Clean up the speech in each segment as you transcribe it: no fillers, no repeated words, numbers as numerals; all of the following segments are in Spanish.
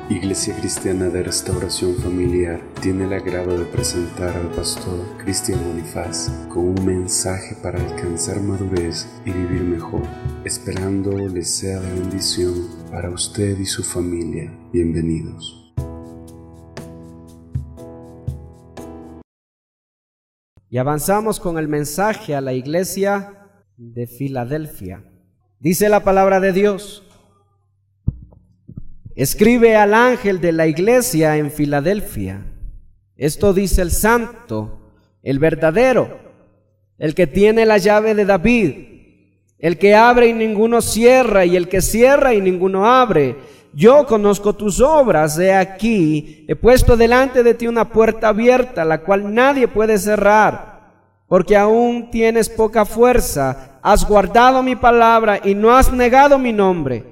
Iglesia Cristiana de Restauración Familiar tiene el agrado de presentar al pastor Cristian Bonifaz con un mensaje para alcanzar madurez y vivir mejor, esperando les sea de bendición para usted y su familia. Bienvenidos. Y avanzamos con el mensaje a la iglesia de Filadelfia. Dice la palabra de Dios: escribe al ángel de la iglesia en Filadelfia. Esto dice el santo, el verdadero, el que tiene la llave de David, el que abre y ninguno cierra, y el que cierra y ninguno abre. Yo conozco tus obras, he aquí, he puesto delante de ti una puerta abierta, la cual nadie puede cerrar, porque aún tienes poca fuerza, has guardado mi palabra y no has negado mi nombre.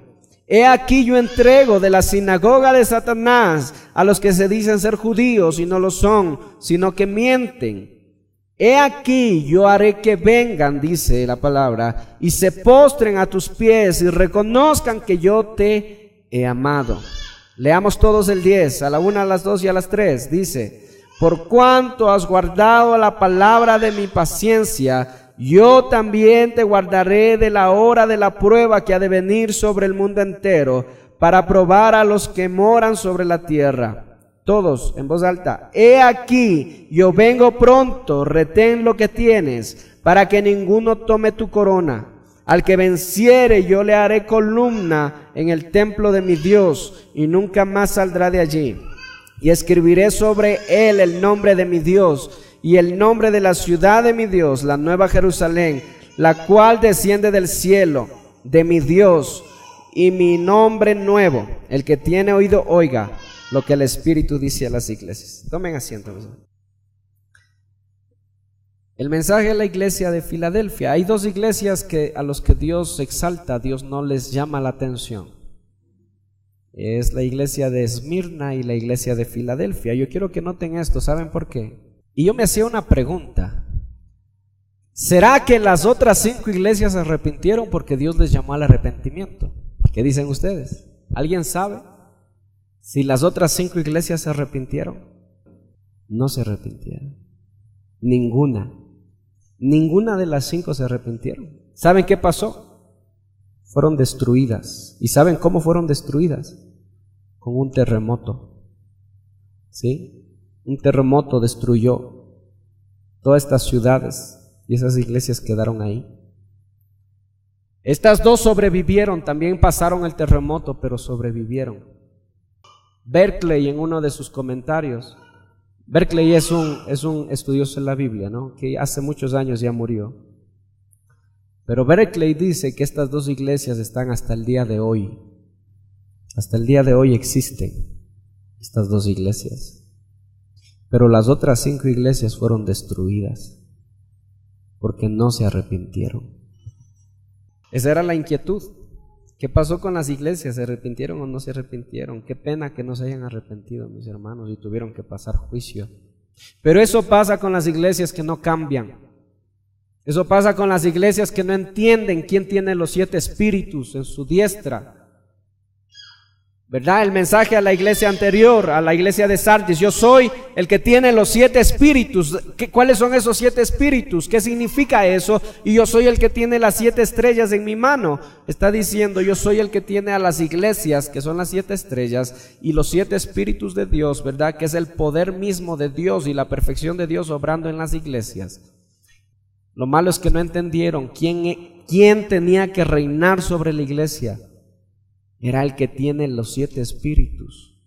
He aquí yo entrego de la sinagoga de Satanás a los que se dicen ser judíos y no lo son, sino que mienten. He aquí yo haré que vengan, dice la palabra, y se postren a tus pies y reconozcan que yo te he amado. Leamos todos el 10, a la 1, a las 2 y a las 3. Dice: por cuanto has guardado la palabra de mi paciencia, yo también te guardaré de la hora de la prueba que ha de venir sobre el mundo entero, para probar a los que moran sobre la tierra. Todos en voz alta: he aquí, yo vengo pronto, retén lo que tienes, para que ninguno tome tu corona. Al que venciere, yo le haré columna en el templo de mi Dios, y nunca más saldrá de allí. Y escribiré sobre él el nombre de mi Dios, y el nombre de la ciudad de mi Dios, la nueva Jerusalén, la cual desciende del cielo, de mi Dios, y mi nombre nuevo. El que tiene oído, oiga lo que el Espíritu dice a las iglesias. Tomen asiento. El mensaje a la iglesia de Filadelfia. Hay dos iglesias a los que Dios exalta, Dios no les llama la atención. Es la iglesia de Esmirna y la iglesia de Filadelfia. Yo quiero que noten esto, ¿saben por qué? Y yo me hacía una pregunta: ¿será que las otras 5 iglesias se arrepintieron porque Dios les llamó al arrepentimiento? ¿Qué dicen ustedes? ¿Alguien sabe si las otras 5 iglesias se arrepintieron? No se arrepintieron. Ninguna de las 5 se arrepintieron. ¿Saben qué pasó? Fueron destruidas. ¿Y saben cómo fueron destruidas? Con un terremoto. ¿Sí? Un terremoto destruyó todas estas ciudades y esas iglesias quedaron ahí. Estas 2 sobrevivieron, también pasaron el terremoto, pero sobrevivieron. Berkeley, en uno de sus comentarios, Berkeley es un estudioso de la Biblia, ¿no? Que hace muchos años ya murió. Pero Berkeley dice que estas 2 iglesias están hasta el día de hoy. Hasta el día de hoy existen estas 2 iglesias. Pero las otras 5 iglesias fueron destruidas porque no se arrepintieron. Esa era la inquietud. ¿Qué pasó con las iglesias? ¿Se arrepintieron o no se arrepintieron? Qué pena que no se hayan arrepentido, mis hermanos, y tuvieron que pasar juicio. Pero eso pasa con las iglesias que no cambian. Eso pasa con las iglesias que no entienden quién tiene los 7 espíritus en su diestra. ¿Verdad? El mensaje a la iglesia anterior, a la iglesia de Sardis: yo soy el que tiene los 7 espíritus. ¿Cuáles son esos 7 espíritus? ¿Qué significa eso? Y yo soy el que tiene las 7 estrellas en mi mano. Está diciendo: yo soy el que tiene a las iglesias, que son las 7 estrellas, y los 7 espíritus de Dios, ¿verdad? Que es el poder mismo de Dios y la perfección de Dios obrando en las iglesias. Lo malo es que no entendieron quién tenía que reinar sobre la iglesia. Era el que tiene los 7 espíritus.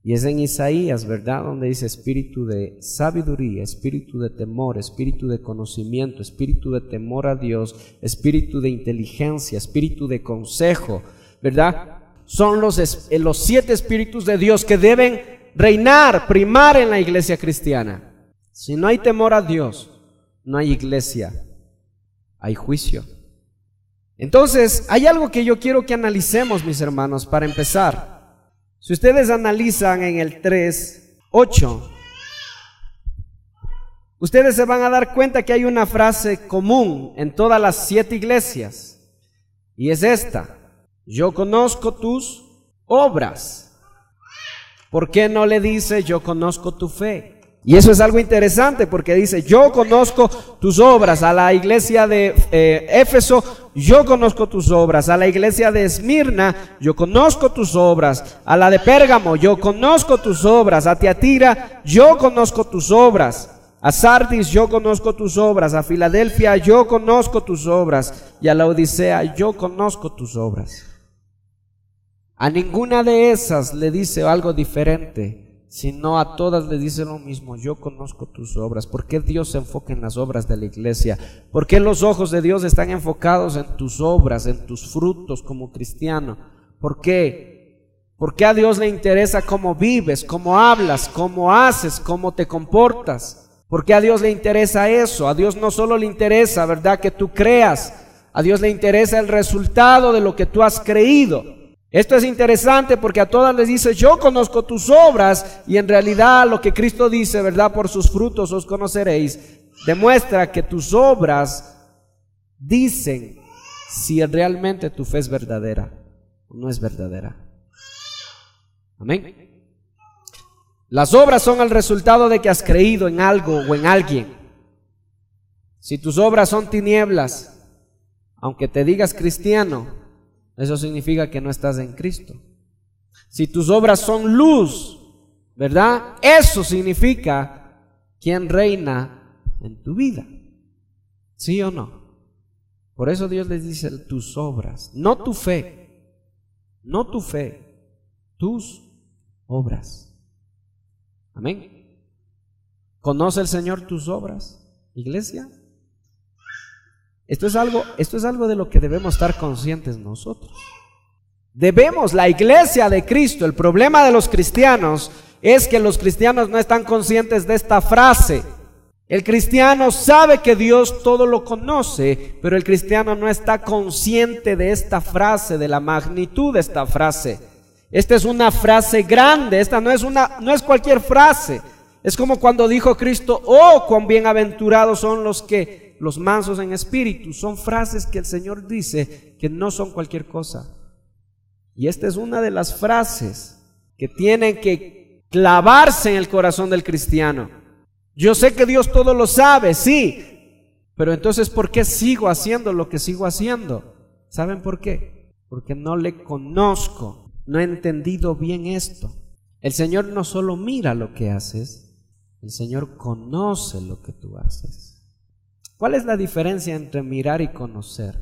Y es en Isaías, ¿verdad? Donde dice: espíritu de sabiduría, espíritu de temor, espíritu de conocimiento, espíritu de temor a Dios, espíritu de inteligencia, espíritu de consejo, ¿verdad? Son los 7 espíritus de Dios que deben reinar, primar en la iglesia cristiana. Si no hay temor a Dios, no hay iglesia, hay juicio. Entonces, hay algo que yo quiero que analicemos, mis hermanos, para empezar. Si ustedes analizan en el 3:8, ustedes se van a dar cuenta que hay una frase común en todas las 7 iglesias. Y es esta: yo conozco tus obras. ¿Por qué no le dice yo conozco tu fe? Y eso es algo interesante, porque dice yo conozco tus obras. A la iglesia de Éfeso, yo conozco tus obras. A la iglesia de Esmirna, yo conozco tus obras. A la de Pérgamo, yo conozco tus obras. A Tiatira, yo conozco tus obras. A Sardis, yo conozco tus obras. A Filadelfia, yo conozco tus obras. Y a la Odisea, yo conozco tus obras. A ninguna de esas le dice algo diferente, sino a todas le dice lo mismo: yo conozco tus obras. ¿Por qué Dios se enfoca en las obras de la iglesia? ¿Por qué los ojos de Dios están enfocados en tus obras, en tus frutos como cristiano? ¿Por qué? Porque a Dios le interesa cómo vives, cómo hablas, cómo haces, cómo te comportas. Porque a Dios le interesa eso. A Dios no solo le interesa, ¿verdad?, que tú creas. A Dios le interesa el resultado de lo que tú has creído. Esto es interesante porque a todas les dice yo conozco tus obras, y en realidad lo que Cristo dice, ¿verdad?, por sus frutos os conoceréis, demuestra que tus obras dicen si realmente tu fe es verdadera o no es verdadera. Amén. Las obras son el resultado de que has creído en algo o en alguien. Si tus obras son tinieblas, aunque te digas cristiano, eso significa que no estás en Cristo. Si tus obras son luz, ¿verdad?, eso significa quién reina en tu vida. ¿Sí o no? Por eso Dios les dice tus obras, no tu fe, no tu fe, tus obras. Amén. ¿Conoce el Señor tus obras, iglesia? Esto es algo de lo que debemos estar conscientes nosotros. La iglesia de Cristo, el problema de los cristianos es que los cristianos no están conscientes de esta frase. El cristiano sabe que Dios todo lo conoce, pero el cristiano no está consciente de esta frase, de la magnitud de esta frase. Esta es una frase grande, esta no es cualquier frase. Es como cuando dijo Cristo: oh, cuán bienaventurados son los mansos en espíritu. Son frases que el Señor dice que no son cualquier cosa. Y esta es una de las frases que tienen que clavarse en el corazón del cristiano. Yo sé que Dios todo lo sabe, sí, pero entonces ¿por qué sigo haciendo lo que sigo haciendo? ¿Saben por qué? Porque no le conozco, no he entendido bien esto. El Señor no solo mira lo que haces, el Señor conoce lo que tú haces. ¿Cuál es la diferencia entre mirar y conocer?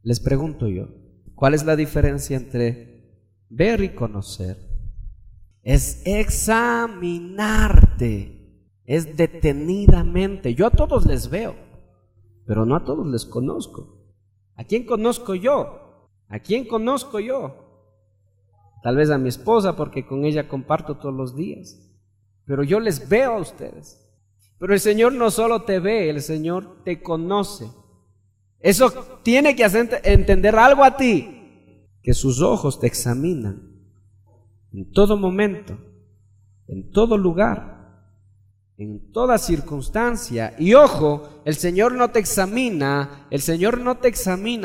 Les pregunto yo, ¿cuál es la diferencia entre ver y conocer? Es examinarte, es detenidamente. Yo a todos les veo, pero no a todos les conozco. ¿A quién conozco yo? ¿A quién conozco yo? Tal vez a mi esposa, porque con ella comparto todos los días, pero yo les veo a ustedes. Pero el Señor no solo te ve, el Señor te conoce. Eso tiene que hacer entender algo a ti, que sus ojos te examinan en todo momento, en todo lugar, en toda circunstancia. Y ojo, el Señor no te examina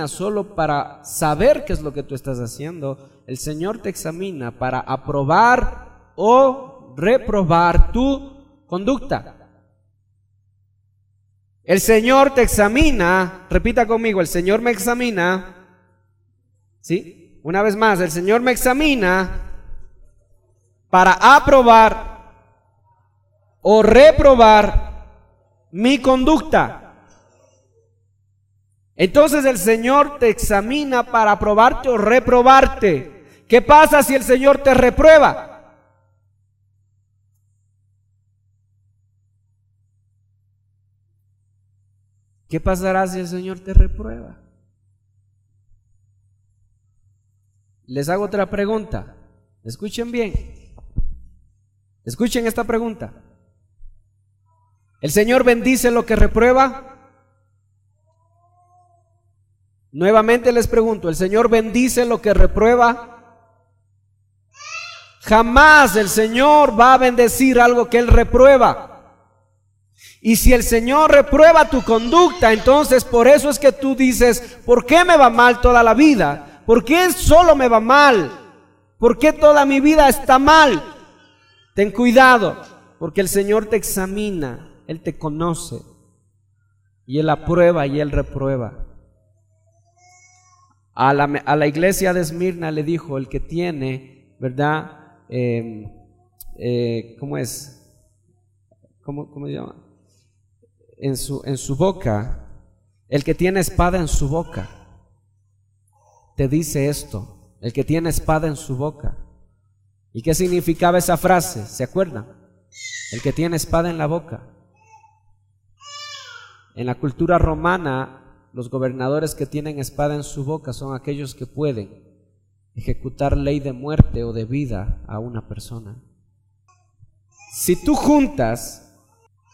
solo para saber qué es lo que tú estás haciendo. El Señor te examina para aprobar o reprobar tu conducta. El Señor te examina, repita conmigo, el Señor me examina, ¿sí? Una vez más, el Señor me examina para aprobar o reprobar mi conducta. Entonces el Señor te examina para aprobarte o reprobarte. ¿Qué pasa si el Señor te reprueba? ¿Qué pasará si el Señor te reprueba? Les hago otra pregunta. Escuchen bien. Escuchen esta pregunta. ¿El Señor bendice lo que reprueba? Nuevamente les pregunto, ¿el Señor bendice lo que reprueba? Jamás el Señor va a bendecir algo que Él reprueba. Y si el Señor reprueba tu conducta, entonces por eso es que tú dices, ¿por qué me va mal toda la vida? ¿Por qué solo me va mal? ¿Por qué toda mi vida está mal? Ten cuidado, porque el Señor te examina, Él te conoce, y Él aprueba y Él reprueba. A la iglesia de Esmirna le dijo, el que tiene, ¿verdad? ¿Cómo es? ¿Cómo se llama? En su boca, el que tiene espada en su boca, te dice esto, el que tiene espada en su boca. ¿Y qué significaba esa frase? ¿Se acuerdan? El que tiene espada en la boca. En la cultura romana, los gobernadores que tienen espada en su boca son aquellos que pueden ejecutar ley de muerte o de vida a una persona. Si tú juntas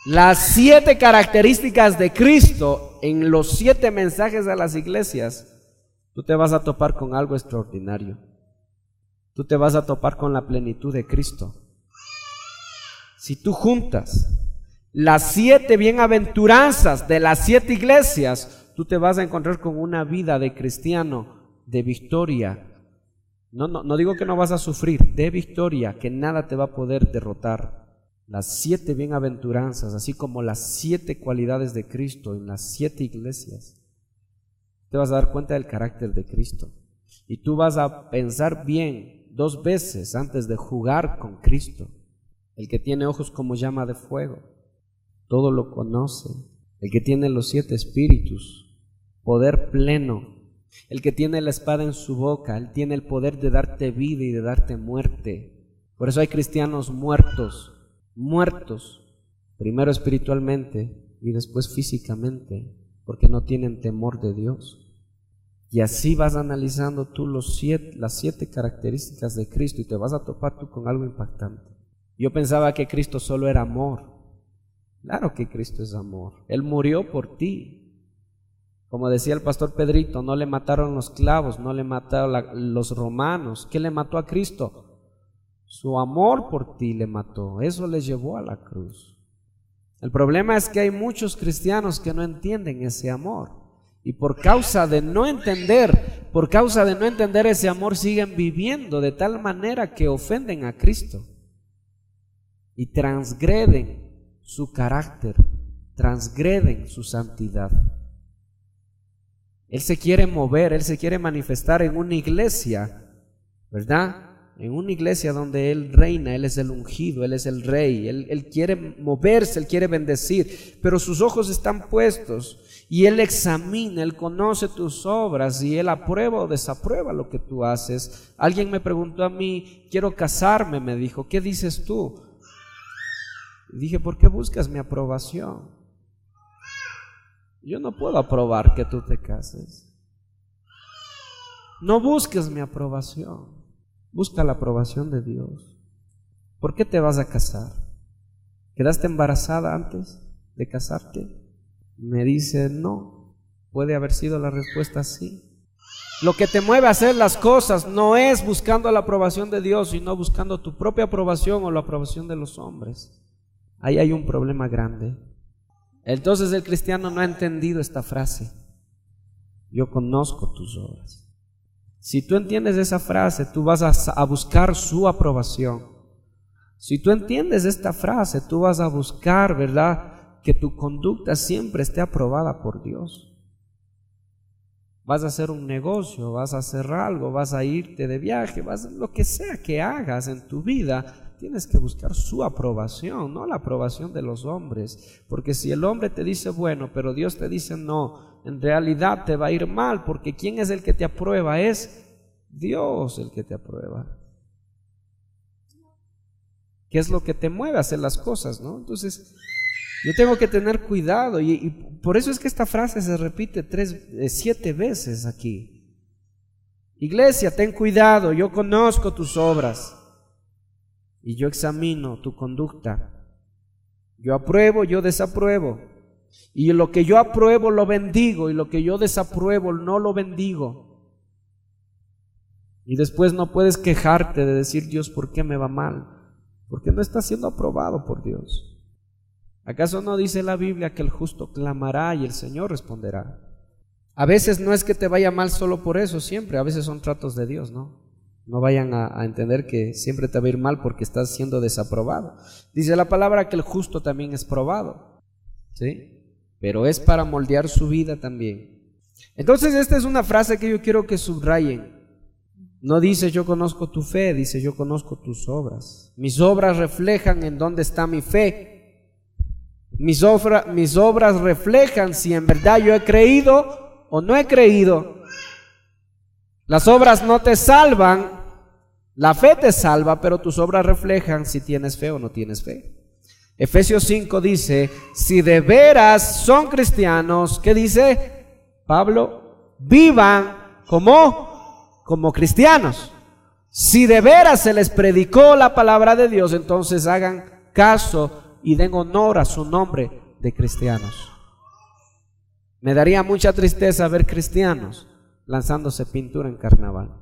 las 7 características de Cristo en los 7 mensajes a las iglesias, tú te vas a topar con algo extraordinario. Tú te vas a topar con la plenitud de Cristo. Si tú juntas las 7 bienaventuranzas de las 7 iglesias, tú te vas a encontrar con una vida de cristiano, de victoria. No digo que no vas a sufrir, de victoria, que nada te va a poder derrotar. Las 7 bienaventuranzas, así como las 7 cualidades de Cristo en las 7 iglesias, te vas a dar cuenta del carácter de Cristo. Y tú vas a pensar bien 2 veces antes de jugar con Cristo. El que tiene ojos como llama de fuego, todo lo conoce. El que tiene los 7 espíritus, poder pleno. El que tiene la espada en su boca, Él tiene el poder de darte vida y de darte muerte. Por eso hay cristianos muertos, primero espiritualmente y después físicamente, porque no tienen temor de Dios. Y así vas analizando tú las 7 características de Cristo y te vas a topar tú con algo impactante. Yo pensaba que Cristo solo era amor. Claro que Cristo es amor. Él murió por ti. Como decía el pastor Pedrito, no le mataron los clavos, no le mataron los romanos. ¿Qué le mató a Cristo? Su amor por ti le mató. Eso le llevó a la cruz. El problema es que hay muchos cristianos que no entienden ese amor. Y por causa de no entender ese amor, siguen viviendo de tal manera que ofenden a Cristo. Y transgreden su carácter, transgreden su santidad. Él se quiere mover, Él se quiere manifestar en una iglesia, ¿verdad? En una iglesia donde Él reina, Él es el ungido, Él es el rey, Él quiere moverse, Él quiere bendecir, pero sus ojos están puestos y Él examina, Él conoce tus obras y Él aprueba o desaprueba lo que tú haces. Alguien me preguntó a mí, quiero casarme, me dijo, ¿qué dices tú? Dije, ¿por qué buscas mi aprobación? Yo no puedo aprobar que tú te cases. No busques mi aprobación, busca la aprobación de Dios. ¿Por qué te vas a casar? ¿Quedaste embarazada antes de casarte? Me dice, no. Puede haber sido la respuesta sí. Lo que te mueve a hacer las cosas no es buscando la aprobación de Dios, sino buscando tu propia aprobación o la aprobación de los hombres. Ahí hay un problema grande. Entonces el cristiano no ha entendido esta frase. Yo conozco tus obras. Si tú entiendes esa frase, tú vas a buscar su aprobación. Si tú entiendes esta frase, tú vas a buscar, ¿verdad?, que tu conducta siempre esté aprobada por Dios. Vas a hacer un negocio, vas a hacer algo, vas a irte de viaje, lo que sea que hagas en tu vida, tienes que buscar su aprobación, no la aprobación de los hombres. Porque si el hombre te dice bueno, pero Dios te dice no, en realidad te va a ir mal, porque ¿quién es el que te aprueba? Es Dios el que te aprueba. ¿Qué es lo que te mueve a hacer las cosas, no? Entonces, yo tengo que tener cuidado y por eso es que esta frase se repite 7 veces aquí. Iglesia, ten cuidado, yo conozco tus obras y yo examino tu conducta. Yo apruebo, yo desapruebo. Y lo que yo apruebo lo bendigo y lo que yo desapruebo no lo bendigo. Y después no puedes quejarte de decir, Dios, ¿por qué me va mal? Porque no está siendo aprobado por Dios. ¿Acaso no dice la Biblia que el justo clamará y el Señor responderá? A veces no es que te vaya mal solo por eso, siempre, a veces son tratos de Dios, ¿no? No vayan a entender que siempre te va a ir mal porque estás siendo desaprobado. Dice la palabra que el justo también es probado, ¿sí? Pero es para moldear su vida también. Entonces esta es una frase que yo quiero que subrayen. No dice yo conozco tu fe, dice yo conozco tus obras. Mis obras reflejan en dónde está mi fe. Mis obras reflejan si en verdad yo he creído o no he creído. Las obras no te salvan, la fe te salva, pero tus obras reflejan si tienes fe o no tienes fe. Efesios 5 dice, si de veras son cristianos, ¿qué dice Pablo? Vivan como cristianos. Si de veras se les predicó la palabra de Dios, entonces hagan caso y den honor a su nombre de cristianos. Me daría mucha tristeza ver cristianos lanzándose pintura en carnaval.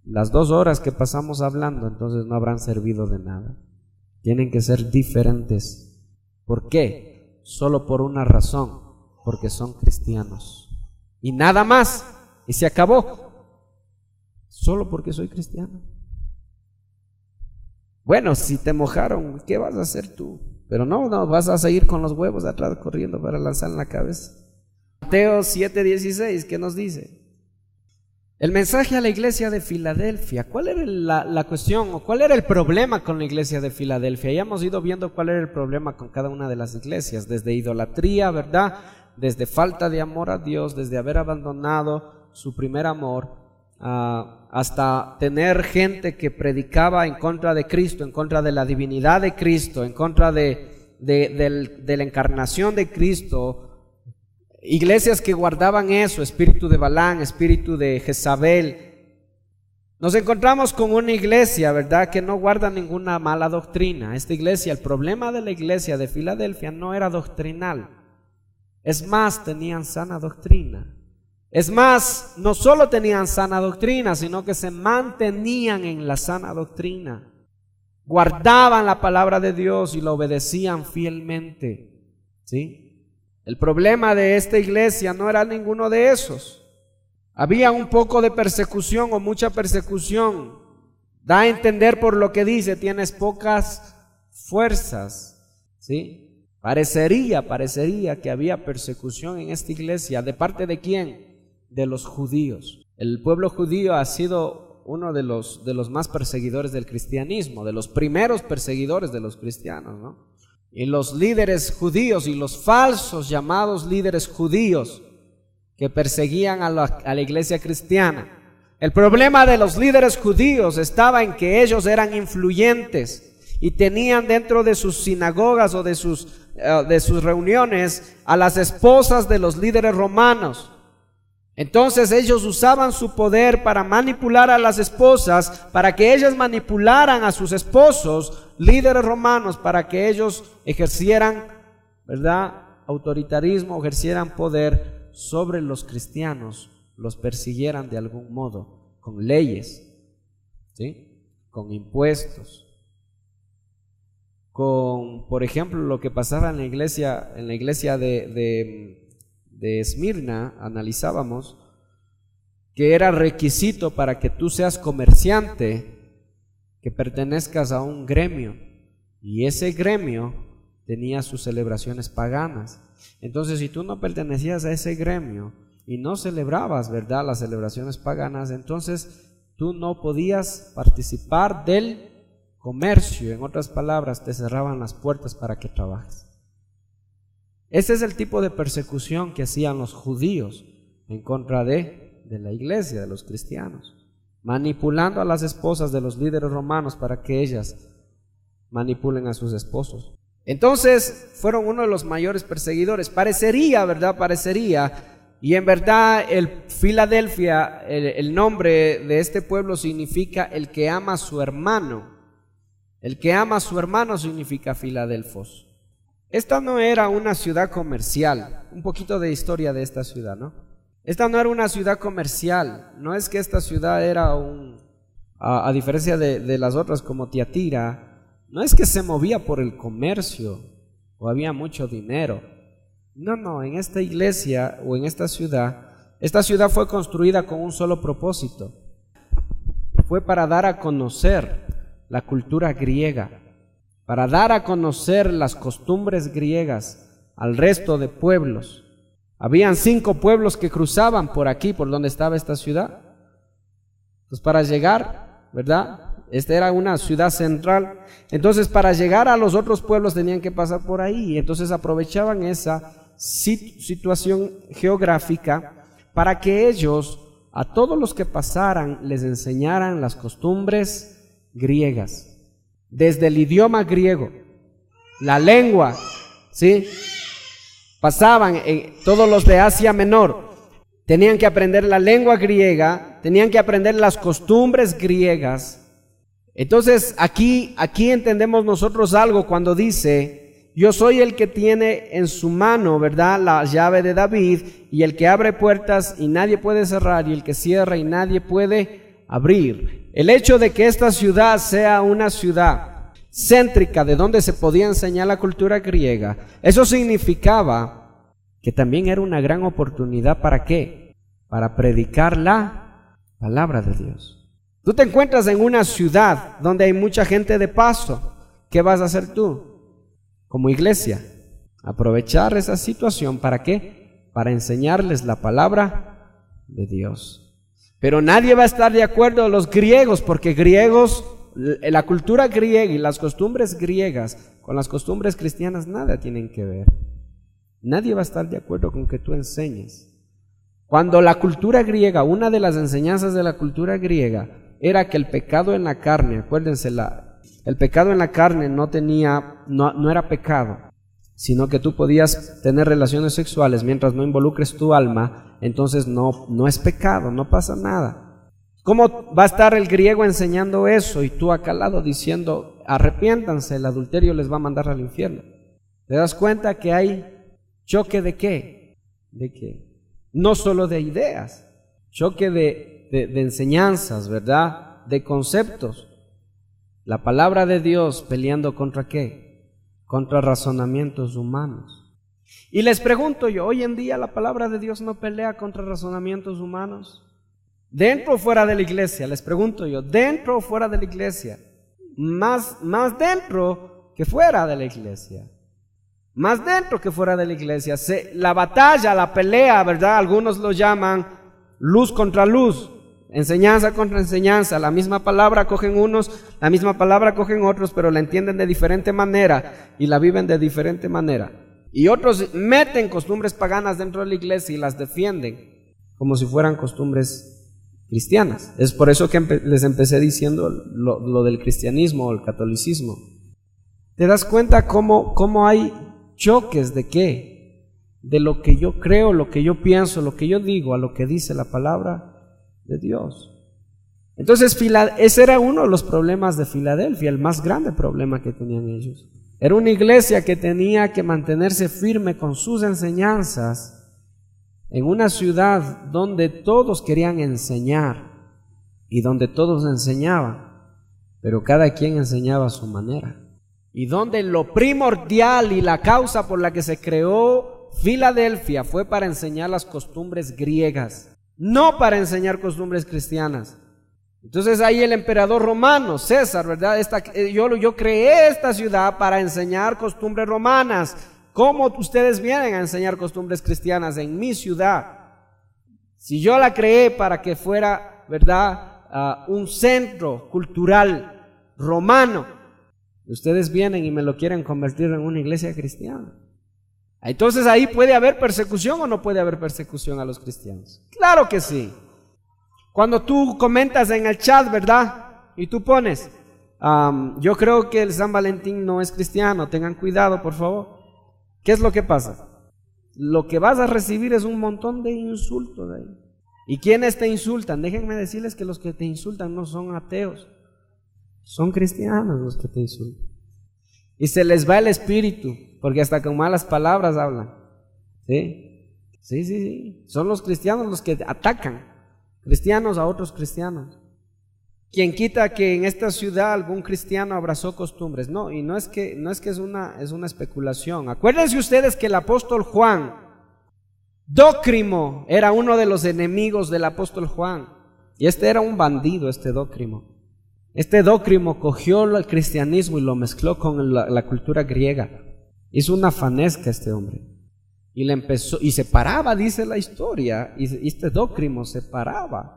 Las 2 horas que pasamos hablando, entonces no habrán servido de nada. Tienen que ser diferentes. ¿Por qué? Solo por una razón, porque son cristianos. Y nada más, y se acabó. Solo porque soy cristiano. Bueno, si te mojaron, ¿qué vas a hacer tú? Pero no vas a seguir con los huevos de atrás corriendo para lanzar en la cabeza. Mateo 7:16, ¿qué nos dice? El mensaje a la iglesia de Filadelfia. ¿Cuál era la cuestión o cuál era el problema con la iglesia de Filadelfia? Ya hemos ido viendo cuál era el problema con cada una de las iglesias, desde idolatría, ¿verdad? Desde falta de amor a Dios, desde haber abandonado su primer amor, hasta tener gente que predicaba en contra de Cristo, en contra de la divinidad de Cristo, en contra de la encarnación de Cristo. Iglesias que guardaban eso, espíritu de Balaam, espíritu de Jezabel. Nos encontramos con una iglesia, ¿verdad?, que no guarda ninguna mala doctrina. Esta iglesia, el problema de la iglesia de Filadelfia no era doctrinal. Es más, tenían sana doctrina. Es más, no solo tenían sana doctrina, sino que se mantenían en la sana doctrina. Guardaban la palabra de Dios y la obedecían fielmente, ¿sí? El problema de esta iglesia no era ninguno de esos. Había un poco de persecución o mucha persecución. Da a entender por lo que dice, tienes pocas fuerzas, ¿sí? Parecería que había persecución en esta iglesia. ¿De parte de quién? De los judíos. El pueblo judío ha sido uno de los más perseguidores del cristianismo, de los primeros perseguidores de los cristianos, ¿no? Y los líderes judíos y los falsos llamados líderes judíos que perseguían a la iglesia cristiana. El problema de los líderes judíos estaba en que ellos eran influyentes y tenían dentro de sus sinagogas o de sus reuniones a las esposas de los líderes romanos. Entonces ellos usaban su poder para manipular a las esposas, para que ellas manipularan a sus esposos, líderes romanos, para que ellos ejercieran, ¿verdad?, autoritarismo, ejercieran poder sobre los cristianos, los persiguieran de algún modo, con leyes, ¿sí?, con impuestos, con, por ejemplo, lo que pasaba en la iglesia de Esmirna. Analizábamos que era requisito para que tú seas comerciante que pertenezcas a un gremio, y ese gremio tenía sus celebraciones paganas. Entonces, si tú no pertenecías a ese gremio y no celebrabas, ¿verdad?, las celebraciones paganas, entonces tú no podías participar del comercio. En otras palabras, te cerraban las puertas para que trabajes. Ese es el tipo de persecución que hacían los judíos en contra de la iglesia, de los cristianos, manipulando a las esposas de los líderes romanos para que ellas manipulen a sus esposos. Entonces fueron uno de los mayores perseguidores. Parecería, ¿verdad? Parecería. Y en verdad el Filadelfia, el nombre de este pueblo significa el que ama a su hermano. El que ama a su hermano significa Filadelfos. Esta no era una ciudad comercial. Un poquito de historia de esta ciudad, ¿no? Esta no era una ciudad comercial. No es que esta ciudad era a diferencia de las otras como Tiatira, no es que se movía por el comercio o había mucho dinero. No, en esta iglesia o en esta ciudad fue construida con un solo propósito. Fue para dar a conocer la cultura griega, para dar a conocer las costumbres griegas al resto de pueblos. Habían 5 pueblos que cruzaban por aquí, por donde estaba esta ciudad. Entonces, para llegar, ¿verdad? Esta era una ciudad central. Entonces, para llegar a los otros pueblos tenían que pasar por ahí. Entonces, aprovechaban esa situación geográfica para que ellos, a todos los que pasaran, les enseñaran las costumbres griegas. Desde el idioma griego, la lengua, ¿sí? Pasaban, todos los de Asia Menor tenían que aprender la lengua griega, tenían que aprender las costumbres griegas. Entonces aquí entendemos nosotros algo cuando dice: yo soy el que tiene en su mano, ¿verdad?, la llave de David, y el que abre puertas y nadie puede cerrar, y el que cierra y nadie puede abrir. El hecho de que esta ciudad sea una ciudad céntrica de donde se podía enseñar la cultura griega, eso significaba que también era una gran oportunidad. ¿Para qué? Para predicar la palabra de Dios. Tú te encuentras en una ciudad donde hay mucha gente de paso. ¿Qué vas a hacer tú como iglesia? Aprovechar esa situación. ¿Para qué? Para enseñarles la palabra de Dios. Pero nadie va a estar de acuerdo los griegos, porque la cultura griega y las costumbres griegas con las costumbres cristianas nada tienen que ver. Nadie va a estar de acuerdo con que tú enseñes. Cuando la cultura griega, una de las enseñanzas de la cultura griega era que el pecado en la carne, acuérdense, el pecado en la carne no era pecado, sino que tú podías tener relaciones sexuales mientras no involucres tu alma. Entonces no es pecado, no pasa nada. ¿Cómo va a estar el griego enseñando eso y tú acá al lado diciendo: arrepiéntanse, el adulterio les va a mandar al infierno? ¿Te das cuenta que hay choque de qué? ¿De qué? No solo de ideas, choque de enseñanzas, ¿verdad?, de conceptos. La palabra de Dios peleando ¿contra qué? Contra razonamientos humanos. Y les pregunto yo, hoy en día la palabra de Dios no pelea contra razonamientos humanos. ¿Dentro o fuera de la iglesia? Les pregunto yo, ¿dentro o fuera de la iglesia? Más dentro que fuera de la iglesia. Más dentro que fuera de la iglesia. La batalla, la pelea, ¿verdad? Algunos lo llaman luz contra luz, enseñanza contra enseñanza. La misma palabra cogen unos, la misma palabra cogen otros, pero la entienden de diferente manera y la viven de diferente manera. Y otros meten costumbres paganas dentro de la iglesia y las defienden como si fueran costumbres cristianas. Es por eso que les empecé diciendo lo del cristianismo o el catolicismo. ¿Te das cuenta cómo hay choques de qué? De lo que yo creo, lo que yo pienso, lo que yo digo, a lo que dice la palabra de Dios. Entonces ese era uno de los problemas de Filadelfia, el más grande problema que tenían ellos. Era una iglesia que tenía que mantenerse firme con sus enseñanzas en una ciudad donde todos querían enseñar y donde todos enseñaban, pero cada quien enseñaba a su manera. Y donde lo primordial y la causa por la que se creó Filadelfia fue para enseñar las costumbres griegas, no para enseñar costumbres cristianas. Entonces ahí el emperador romano, César, ¿verdad? Yo creé esta ciudad para enseñar costumbres romanas. ¿Cómo ustedes vienen a enseñar costumbres cristianas en mi ciudad? Si yo la creé para que fuera, ¿verdad?, un centro cultural romano, ustedes vienen y me lo quieren convertir en una iglesia cristiana. Entonces ahí puede haber persecución o no puede haber persecución a los cristianos. Claro que sí. Cuando tú comentas en el chat, ¿verdad?, y tú pones, yo creo que el San Valentín no es cristiano, tengan cuidado por favor. ¿Qué es lo que pasa? Lo que vas a recibir es un montón de insultos de ahí. ¿Y quiénes te insultan? Déjenme decirles que los que te insultan no son ateos, son cristianos los que te insultan. Y se les va el espíritu, porque hasta con malas palabras hablan. Sí. Son los cristianos los que atacan cristianos a otros cristianos. Quien quita que en esta ciudad algún cristiano abrazó costumbres. No, y no es que es una especulación. Acuérdense ustedes que el apóstol Juan, Dócrimo, era uno de los enemigos del apóstol Juan. Y este era un bandido, este Dócrimo. Este Dócrimo cogió el cristianismo y lo mezcló con la cultura griega. Hizo una fanesca este hombre. Y le empezó, y se paraba, dice la historia, y este Dócrimo se paraba.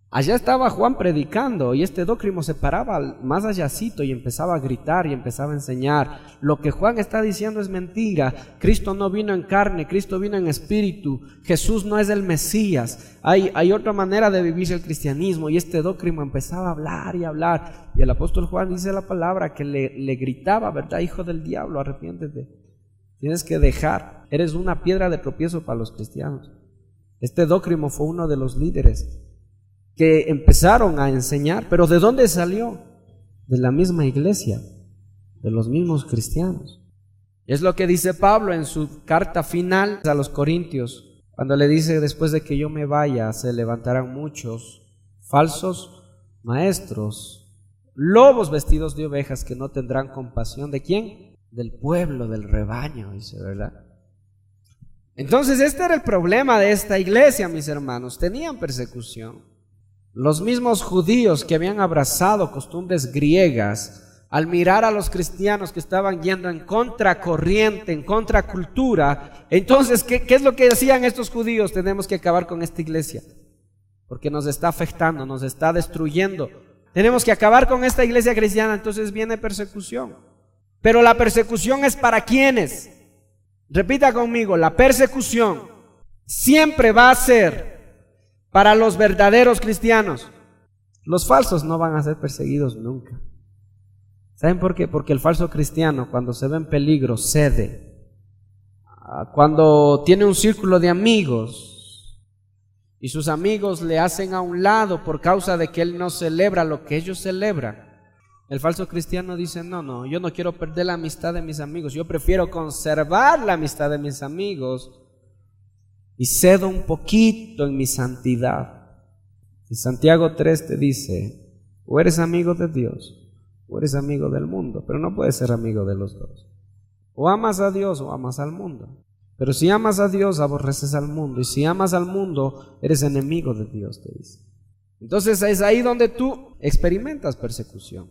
Allá estaba Juan predicando y este Dócrimo se paraba más allácito y empezaba a gritar y empezaba a enseñar. Lo que Juan está diciendo es mentira. Cristo no vino en carne, Cristo vino en espíritu. Jesús no es el Mesías. Hay otra manera de vivir el cristianismo. Y este Dócrimo empezaba a hablar y a hablar. Y el apóstol Juan dice la palabra que le gritaba, ¿verdad? Hijo del diablo, arrepiéntete. Tienes que dejar. Eres una piedra de tropiezo para los cristianos. Este Dócrimo fue uno de los líderes que empezaron a enseñar. ¿Pero de dónde salió? De la misma iglesia, de los mismos cristianos. Es lo que dice Pablo en su carta final a los Corintios, cuando le dice: después de que yo me vaya, se levantarán muchos falsos maestros, lobos vestidos de ovejas, que no tendrán compasión. ¿De quién? Del pueblo, del rebaño, dice, ¿verdad? Entonces este era el problema de esta iglesia, mis hermanos. Tenían persecución. Los mismos judíos que habían abrazado costumbres griegas, al mirar a los cristianos que estaban yendo en contracorriente, en contracultura, entonces, ¿qué es lo que decían estos judíos? Tenemos que acabar con esta iglesia, porque nos está afectando, nos está destruyendo. Tenemos que acabar con esta iglesia cristiana. Entonces viene persecución. Pero la persecución es para ¿quiénes? Repita conmigo: la persecución siempre va a ser para los verdaderos cristianos. Los falsos no van a ser perseguidos nunca. ¿Saben por qué? Porque el falso cristiano, cuando se ve en peligro, cede. Cuando tiene un círculo de amigos y sus amigos le hacen a un lado por causa de que él no celebra lo que ellos celebran, el falso cristiano dice: no, yo no quiero perder la amistad de mis amigos, yo prefiero conservar la amistad de mis amigos y cedo un poquito en mi santidad. Y Santiago 3 te dice: o eres amigo de Dios o eres amigo del mundo, pero no puedes ser amigo de los dos. O amas a Dios o amas al mundo. Pero si amas a Dios, aborreces al mundo, y si amas al mundo, eres enemigo de Dios, te dice. Entonces es ahí donde tú experimentas persecución.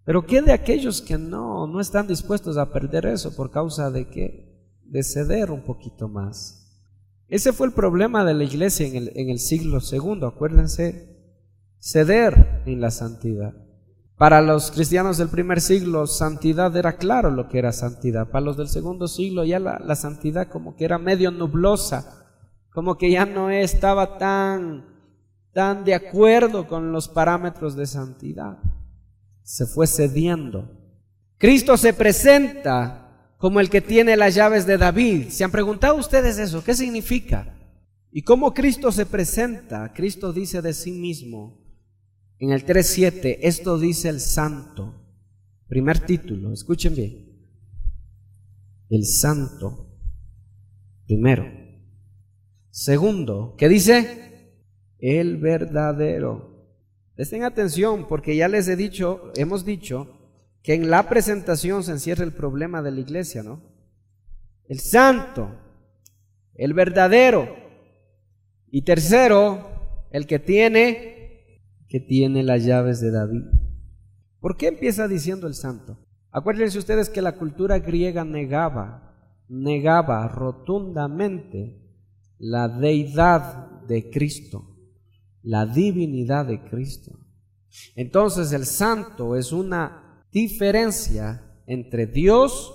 Pero ¿qué de aquellos que no están dispuestos a perder eso por causa de qué? De ceder un poquito más. Ese fue el problema de la iglesia en el siglo II, acuérdense, ceder en la santidad. Para los cristianos del primer siglo, santidad era claro lo que era santidad. Para los del segundo siglo ya la santidad como que era medio nublosa, como que ya no estaba tan de acuerdo con los parámetros de santidad. Se fue cediendo. Cristo se presenta como el que tiene las llaves de David. ¿Se han preguntado ustedes eso? ¿Qué significa? ¿Y cómo Cristo se presenta? Cristo dice de sí mismo en el 3:7, esto dice el Santo. Primer título, escuchen bien. El Santo, primero. Segundo, ¿qué dice? El verdadero. Presten atención, porque ya hemos dicho que en la presentación se encierra el problema de la iglesia, ¿no? El santo, el verdadero, y tercero, el que tiene las llaves de David. ¿Por qué empieza diciendo el santo? Acuérdense ustedes que la cultura griega negaba rotundamente la deidad de Cristo, la divinidad de Cristo. Entonces el santo es una diferencia entre Dios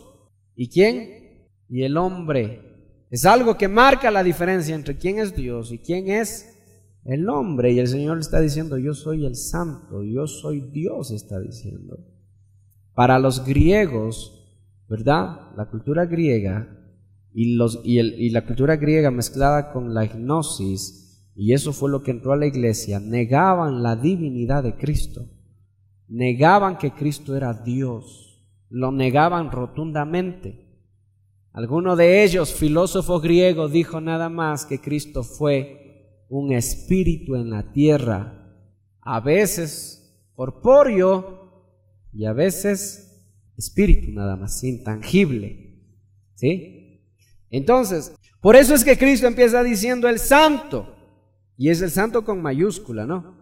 y ¿quién? Y el hombre. Es algo que marca la diferencia entre quién es Dios y quién es el hombre. Y el Señor le está diciendo: yo soy el santo, yo soy Dios, está diciendo. Para los griegos, ¿verdad? La cultura griega y la cultura griega mezclada con la gnosis, y eso fue lo que entró a la iglesia, negaban la divinidad de Cristo. Negaban que Cristo era Dios, lo negaban rotundamente. Alguno de ellos, filósofo griego, dijo nada más que Cristo fue un espíritu en la tierra, a veces corpóreo y a veces espíritu nada más, intangible. ¿Sí? Entonces, por eso es que Cristo empieza diciendo el santo, y es el santo con mayúscula, ¿no?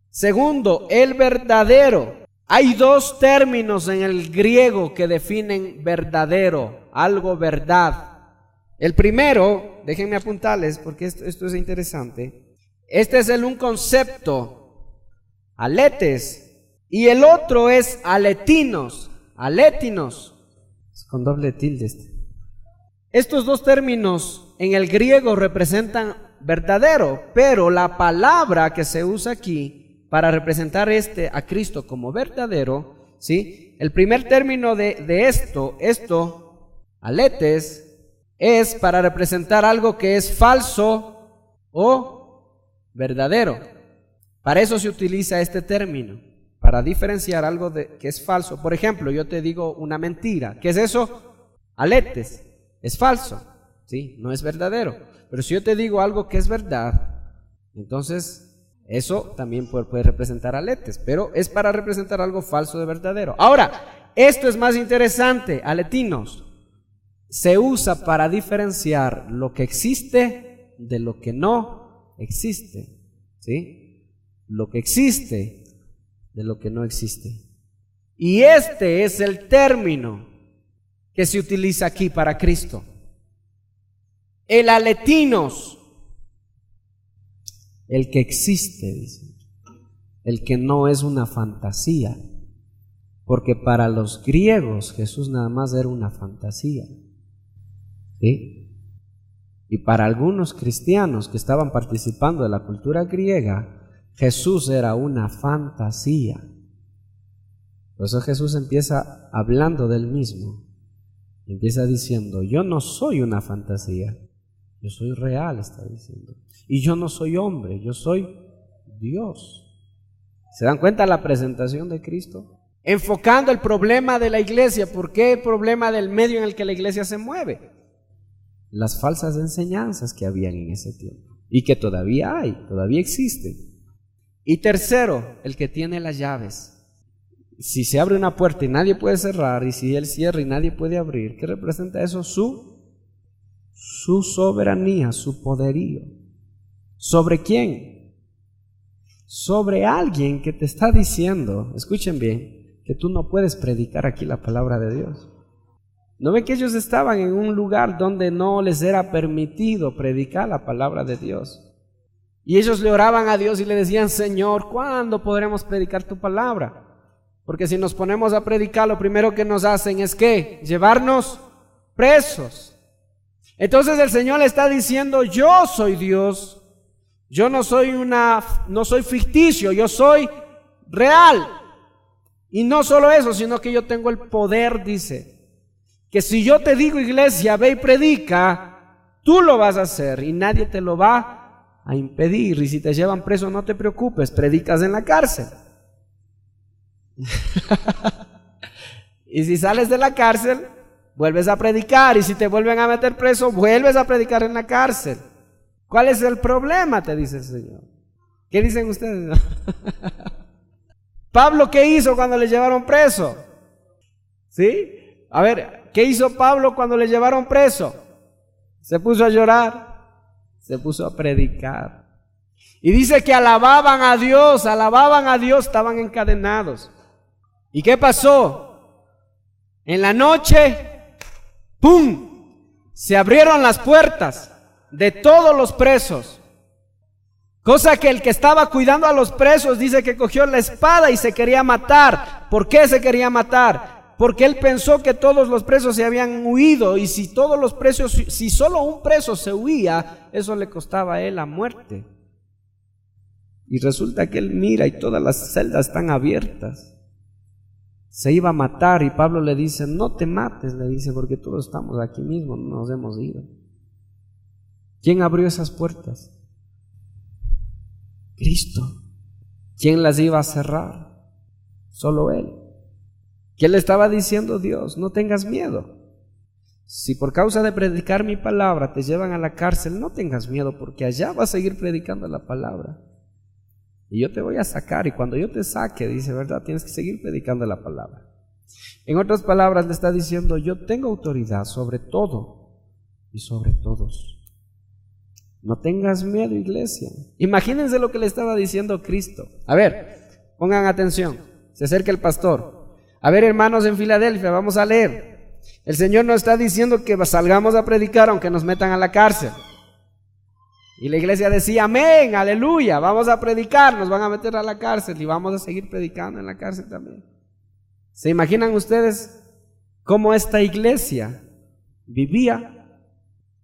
Segundo, el verdadero. Hay dos términos en el griego que definen verdadero, algo verdad. El primero, déjenme apuntarles porque esto es interesante. Este es un concepto, aletes, y el otro es aletinos, con doble tilde este. Estos dos términos en el griego representan verdadero, pero la palabra que se usa aquí para representar a Cristo como verdadero, ¿sí? El primer término de esto, aletes, es para representar algo que es falso o verdadero. Para eso se utiliza este término, para diferenciar algo que es falso. Por ejemplo, yo te digo una mentira. ¿Qué es eso? Aletes. Es falso, ¿sí? No es verdadero. Pero si yo te digo algo que es verdad, entonces eso también puede representar aletes, pero es para representar algo falso de verdadero. Ahora, esto es más interesante, aletinos. Se usa para diferenciar lo que existe de lo que no existe, ¿sí? Lo que existe de lo que no existe. Y este es el término que se utiliza aquí para Cristo. El aletinos, el que existe, dice, el que no es una fantasía, porque para los griegos Jesús nada más era una fantasía, ¿sí? Y para algunos cristianos que estaban participando de la cultura griega, Jesús era una fantasía. Por eso Jesús empieza hablando del mismo. Empieza diciendo, yo no soy una fantasía, yo soy real, está diciendo. Y yo no soy hombre, yo soy Dios. ¿Se dan cuenta la presentación de Cristo? Enfocando el problema de la iglesia. ¿Por qué el problema del medio en el que la iglesia se mueve? Las falsas enseñanzas que habían en ese tiempo y que todavía hay, todavía existen. Y tercero, el que tiene las llaves. Si se abre una puerta y nadie puede cerrar, y si él cierra y nadie puede abrir, ¿qué representa eso? Su soberanía, su poderío. ¿Sobre quién? Sobre alguien que te está diciendo, escuchen bien, que tú no puedes predicar aquí la palabra de Dios. ¿No ven que ellos estaban en un lugar donde no les era permitido predicar la palabra de Dios? Y ellos le oraban a Dios y le decían, Señor, ¿cuándo podremos predicar tu palabra? Porque si nos ponemos a predicar, lo primero que nos hacen es ¿qué? Llevarnos presos. Entonces el Señor le está diciendo, yo soy Dios, yo no soy ficticio, yo soy real. Y no solo eso, sino que yo tengo el poder, dice, que si yo te digo, iglesia, ve y predica, tú lo vas a hacer y nadie te lo va a impedir. Y si te llevan preso, no te preocupes, predicas en la cárcel. Y si sales de la cárcel, vuelves a predicar, y si te vuelven a meter preso, vuelves a predicar en la cárcel. ¿Cuál es el problema? Te dice el Señor. ¿Qué dicen ustedes? Pablo, ¿qué hizo cuando le llevaron preso? ¿Sí? A ver, ¿qué hizo Pablo cuando le llevaron preso? Se puso a llorar, se puso a predicar. Y dice que alababan a Dios, estaban encadenados. ¿Y qué pasó? En la noche, ¡pum!, se abrieron las puertas de todos los presos. Cosa que el que estaba cuidando a los presos dice que cogió la espada y se quería matar. ¿Por qué se quería matar? Porque él pensó que todos los presos se habían huido, y si solo un preso se huía, eso le costaba a él la muerte. Y resulta que él mira y todas las celdas están abiertas. Se iba a matar y Pablo le dice, no te mates, le dice, porque todos estamos aquí mismo, no nos hemos ido. ¿Quién abrió esas puertas? Cristo. ¿Quién las iba a cerrar? Solo Él. ¿Qué le estaba diciendo Dios? No tengas miedo. Si por causa de predicar mi palabra te llevan a la cárcel, no tengas miedo, porque allá vas a seguir predicando la palabra. Y yo te voy a sacar, y cuando yo te saque, dice, ¿verdad? Tienes que seguir predicando la palabra. En otras palabras, le está diciendo, yo tengo autoridad sobre todo y sobre todos. No tengas miedo, iglesia. Imagínense lo que le estaba diciendo Cristo. A ver, pongan atención. Se acerca el pastor. A ver, hermanos en Filadelfia, vamos a leer. El Señor nos está diciendo que salgamos a predicar aunque nos metan a la cárcel. Y la iglesia decía, amén, aleluya, vamos a predicar, nos van a meter a la cárcel y vamos a seguir predicando en la cárcel también. ¿Se imaginan ustedes cómo esta iglesia vivía?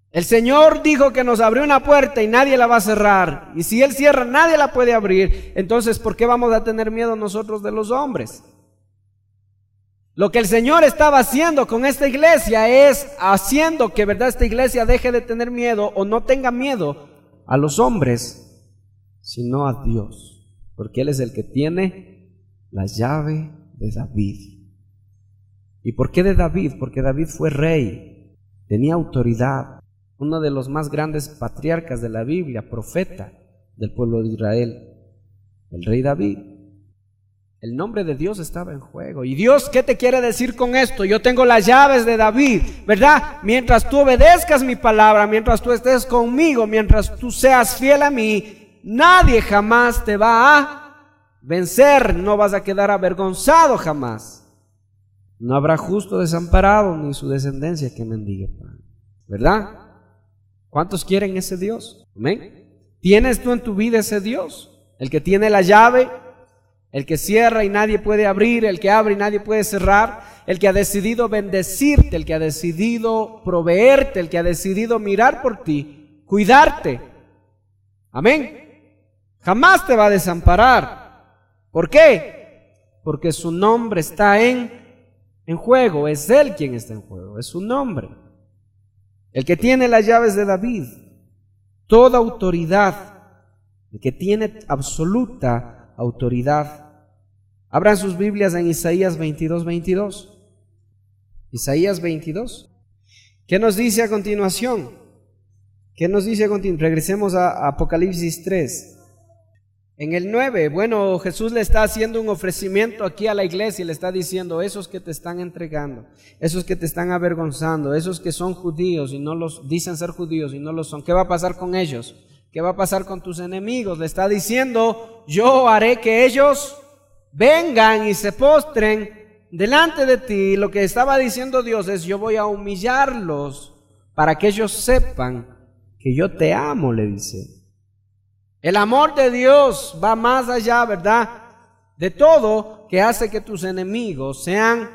El Señor dijo que nos abrió una puerta y nadie la va a cerrar. Y si Él cierra, nadie la puede abrir. Entonces, ¿por qué vamos a tener miedo nosotros de los hombres? Lo que el Señor estaba haciendo con esta iglesia es haciendo que, ¿verdad?, esta iglesia deje de tener miedo o no tenga miedo a los hombres, sino a Dios, porque Él es el que tiene la llave de David. ¿Y por qué de David? Porque David fue rey, tenía autoridad, uno de los más grandes patriarcas de la Biblia, profeta del pueblo de Israel, el rey David. El nombre de Dios estaba en juego. ¿Y Dios qué te quiere decir con esto? Yo tengo las llaves de David, ¿verdad? Mientras tú obedezcas mi palabra, mientras tú estés conmigo, mientras tú seas fiel a mí, nadie jamás te va a vencer, no vas a quedar avergonzado jamás. No habrá justo desamparado ni su descendencia que mendigue pan, ¿verdad? ¿Cuántos quieren ese Dios? ¿Amén? ¿Tienes tú en tu vida ese Dios? El que tiene la llave, el que cierra y nadie puede abrir, el que abre y nadie puede cerrar, el que ha decidido bendecirte, el que ha decidido proveerte, el que ha decidido mirar por ti, cuidarte. Amén. Jamás te va a desamparar. ¿Por qué? Porque su nombre está en juego. Es Él quien está en juego, es su nombre. El que tiene las llaves de David, toda autoridad, el que tiene absoluta autoridad. Abran sus Biblias en Isaías 22:22. Isaías 22. ¿Qué nos dice a continuación? ¿Qué nos dice a continuación? Regresemos a Apocalipsis 3. En el 9, bueno, Jesús le está haciendo un ofrecimiento aquí a la iglesia y le está diciendo, esos que te están entregando, esos que te están avergonzando, esos que son judíos y no los dicen ser judíos y no lo son, ¿qué va a pasar con ellos? ¿Qué va a pasar con tus enemigos? Le está diciendo, yo haré que ellos vengan y se postren delante de ti. Lo que estaba diciendo Dios es, yo voy a humillarlos para que ellos sepan que yo te amo, le dice. El amor de Dios va más allá, ¿verdad?, de todo, que hace que tus enemigos sean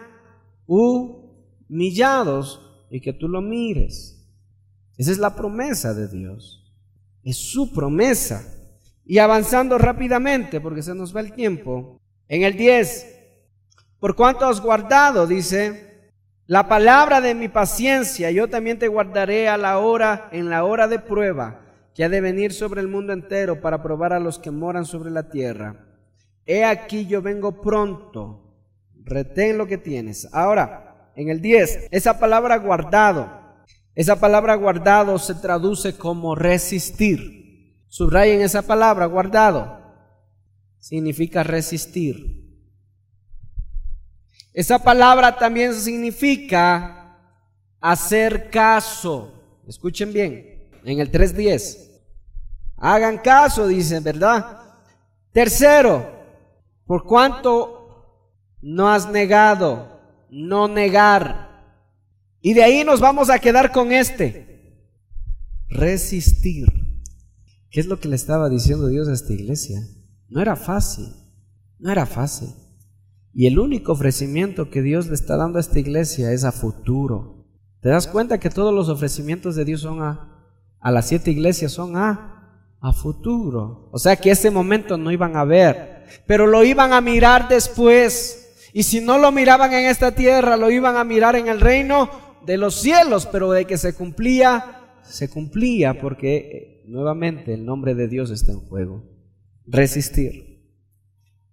humillados y que tú lo mires. Esa es la promesa de Dios. Es su promesa. Y avanzando rápidamente, porque se nos va el tiempo, en el 10, por cuanto has guardado, dice, la palabra de mi paciencia, yo también te guardaré en la hora de prueba, que ha de venir sobre el mundo entero para probar a los que moran sobre la tierra. He aquí yo vengo pronto, retén lo que tienes. Ahora, en el 10, esa palabra guardado se traduce como resistir. Subrayen esa palabra, guardado, significa resistir. Esa palabra también significa hacer caso. Escuchen bien. En el 3:10, hagan caso, dicen, ¿verdad? Tercero, por cuanto no has negado, no negar. Y de ahí nos vamos a quedar con resistir. ¿Qué es lo que le estaba diciendo Dios a esta iglesia? No era fácil. Y el único ofrecimiento que Dios le está dando a esta iglesia es a futuro. ¿Te das cuenta que todos los ofrecimientos de Dios son a las 7 iglesias son a futuro? O sea que ese momento no iban a ver, pero lo iban a mirar después. Y si no lo miraban en esta tierra, lo iban a mirar en el reino de los cielos. Pero de que se cumplía, porque nuevamente el nombre de Dios está en juego. Resistir.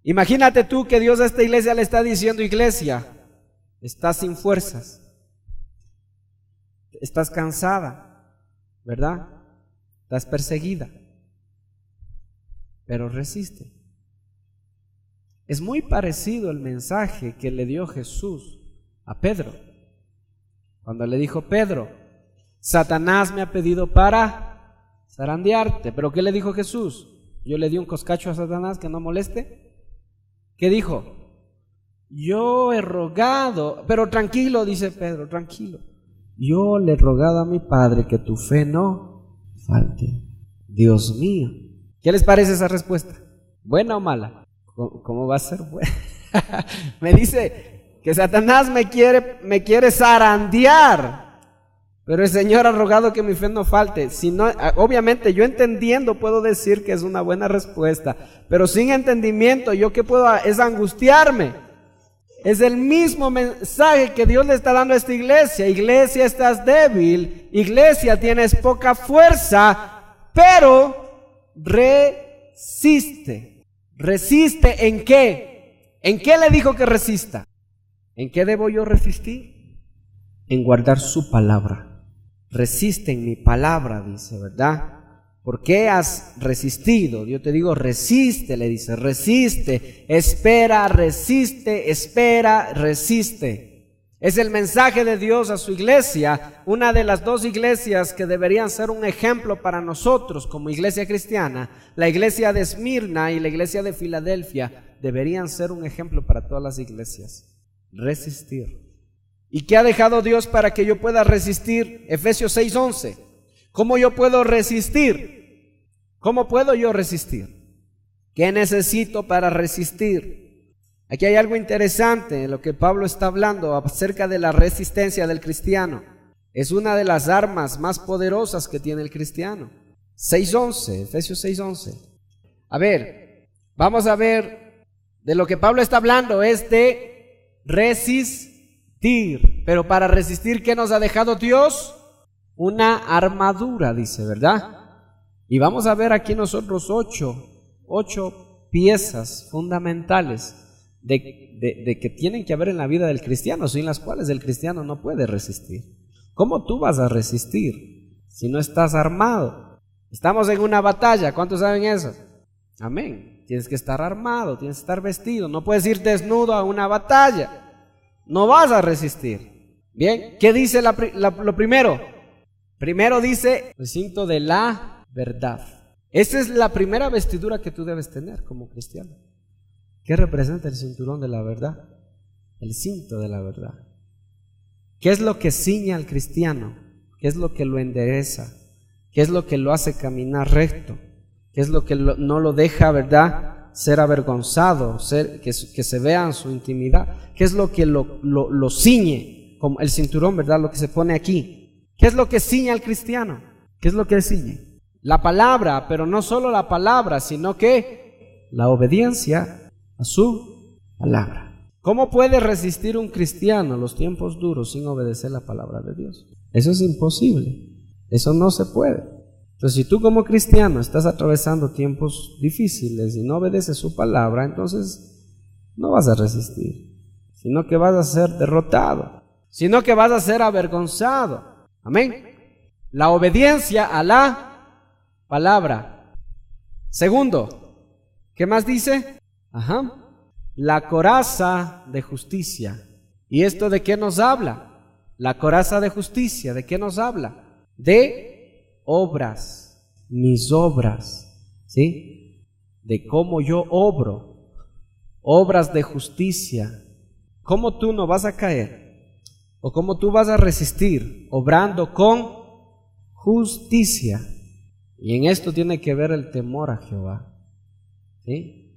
Imagínate tú que Dios a esta iglesia le está diciendo, iglesia, estás sin fuerzas, estás cansada, ¿verdad? Estás perseguida, pero resiste. Es muy parecido el mensaje que le dio Jesús a Pedro. Cuando le dijo: Pedro, Satanás me ha pedido para zarandearte. ¿Pero qué le dijo Jesús? Yo le di un coscacho a Satanás que no moleste. ¿Qué dijo? Yo he rogado, pero tranquilo, dice Pedro, tranquilo. Yo le he rogado a mi Padre que tu fe no falte. Dios mío. ¿Qué les parece esa respuesta? ¿Buena o mala? ¿Cómo va a ser buena? Me dice que Satanás me quiere zarandear, pero el Señor ha rogado que mi fe no falte. Si no, obviamente yo entendiendo puedo decir que es una buena respuesta, pero sin entendimiento yo qué puedo es angustiarme. Es el mismo mensaje que Dios le está dando a esta iglesia. Iglesia, estás débil. Iglesia, tienes poca fuerza, pero resiste. ¿Resiste en qué? ¿En qué le dijo que resista? ¿En qué debo yo resistir? En guardar su palabra. Resiste en mi palabra, dice, ¿verdad? ¿Por qué has resistido? Yo te digo, resiste, le dice, resiste, espera, resiste, espera, resiste. Es el mensaje de Dios a su iglesia, una de las dos iglesias que deberían ser un ejemplo para nosotros como iglesia cristiana. La iglesia de Esmirna y la iglesia de Filadelfia deberían ser un ejemplo para todas las iglesias. Resistir. ¿Y qué ha dejado Dios para que yo pueda resistir? Efesios 6:11. ¿Cómo yo puedo resistir? ¿Cómo puedo yo resistir? ¿Qué necesito para resistir? Aquí hay algo interesante en lo que Pablo está hablando acerca de la resistencia del cristiano. Es una de las armas más poderosas que tiene el cristiano. 6:11, Efesios 6:11. A ver, vamos a ver, de lo que Pablo está hablando es de resistir. Pero para resistir, ¿qué nos ha dejado Dios? Una armadura, dice, ¿verdad? Y vamos a ver aquí nosotros ocho piezas fundamentales de que tienen que haber en la vida del cristiano, sin las cuales el cristiano no puede resistir. ¿Cómo tú vas a resistir si no estás armado? Estamos en una batalla, ¿cuántos saben eso? Amén. Tienes que estar armado, tienes que estar vestido, no puedes ir desnudo a una batalla, no vas a resistir. Bien, ¿qué dice lo primero? Primero dice el cinto de la verdad. Esa es la primera vestidura que tú debes tener como cristiano. ¿Qué representa el cinturón de la verdad? El cinto de la verdad. ¿Qué es lo que ciña al cristiano? ¿Qué es lo que lo endereza? ¿Qué es lo que lo hace caminar recto? ¿Qué es lo que no lo deja, verdad, ser avergonzado, que se vea en su intimidad? ¿Qué es lo que lo ciñe? Como el cinturón, ¿verdad? Lo que se pone aquí. ¿Qué es lo que ciña al cristiano? ¿Qué es lo que ciñe? La palabra, pero no solo la palabra, sino que la obediencia a su palabra. ¿Cómo puede resistir un cristiano los tiempos duros sin obedecer la palabra de Dios? Eso es imposible, eso no se puede. Entonces, si tú como cristiano estás atravesando tiempos difíciles y no obedeces su palabra, entonces no vas a resistir, sino que vas a ser derrotado, sino que vas a ser avergonzado. Amén. La obediencia a la palabra. Segundo, ¿qué más dice? La coraza de justicia. ¿Y esto de qué nos habla? La coraza de justicia, ¿de qué nos habla? De obras, mis obras, ¿sí? De cómo yo obro, obras de justicia. ¿Cómo tú no vas a caer? ¿O cómo tú vas a resistir? Obrando con justicia. Y en esto tiene que ver el temor a Jehová. ¿Sí?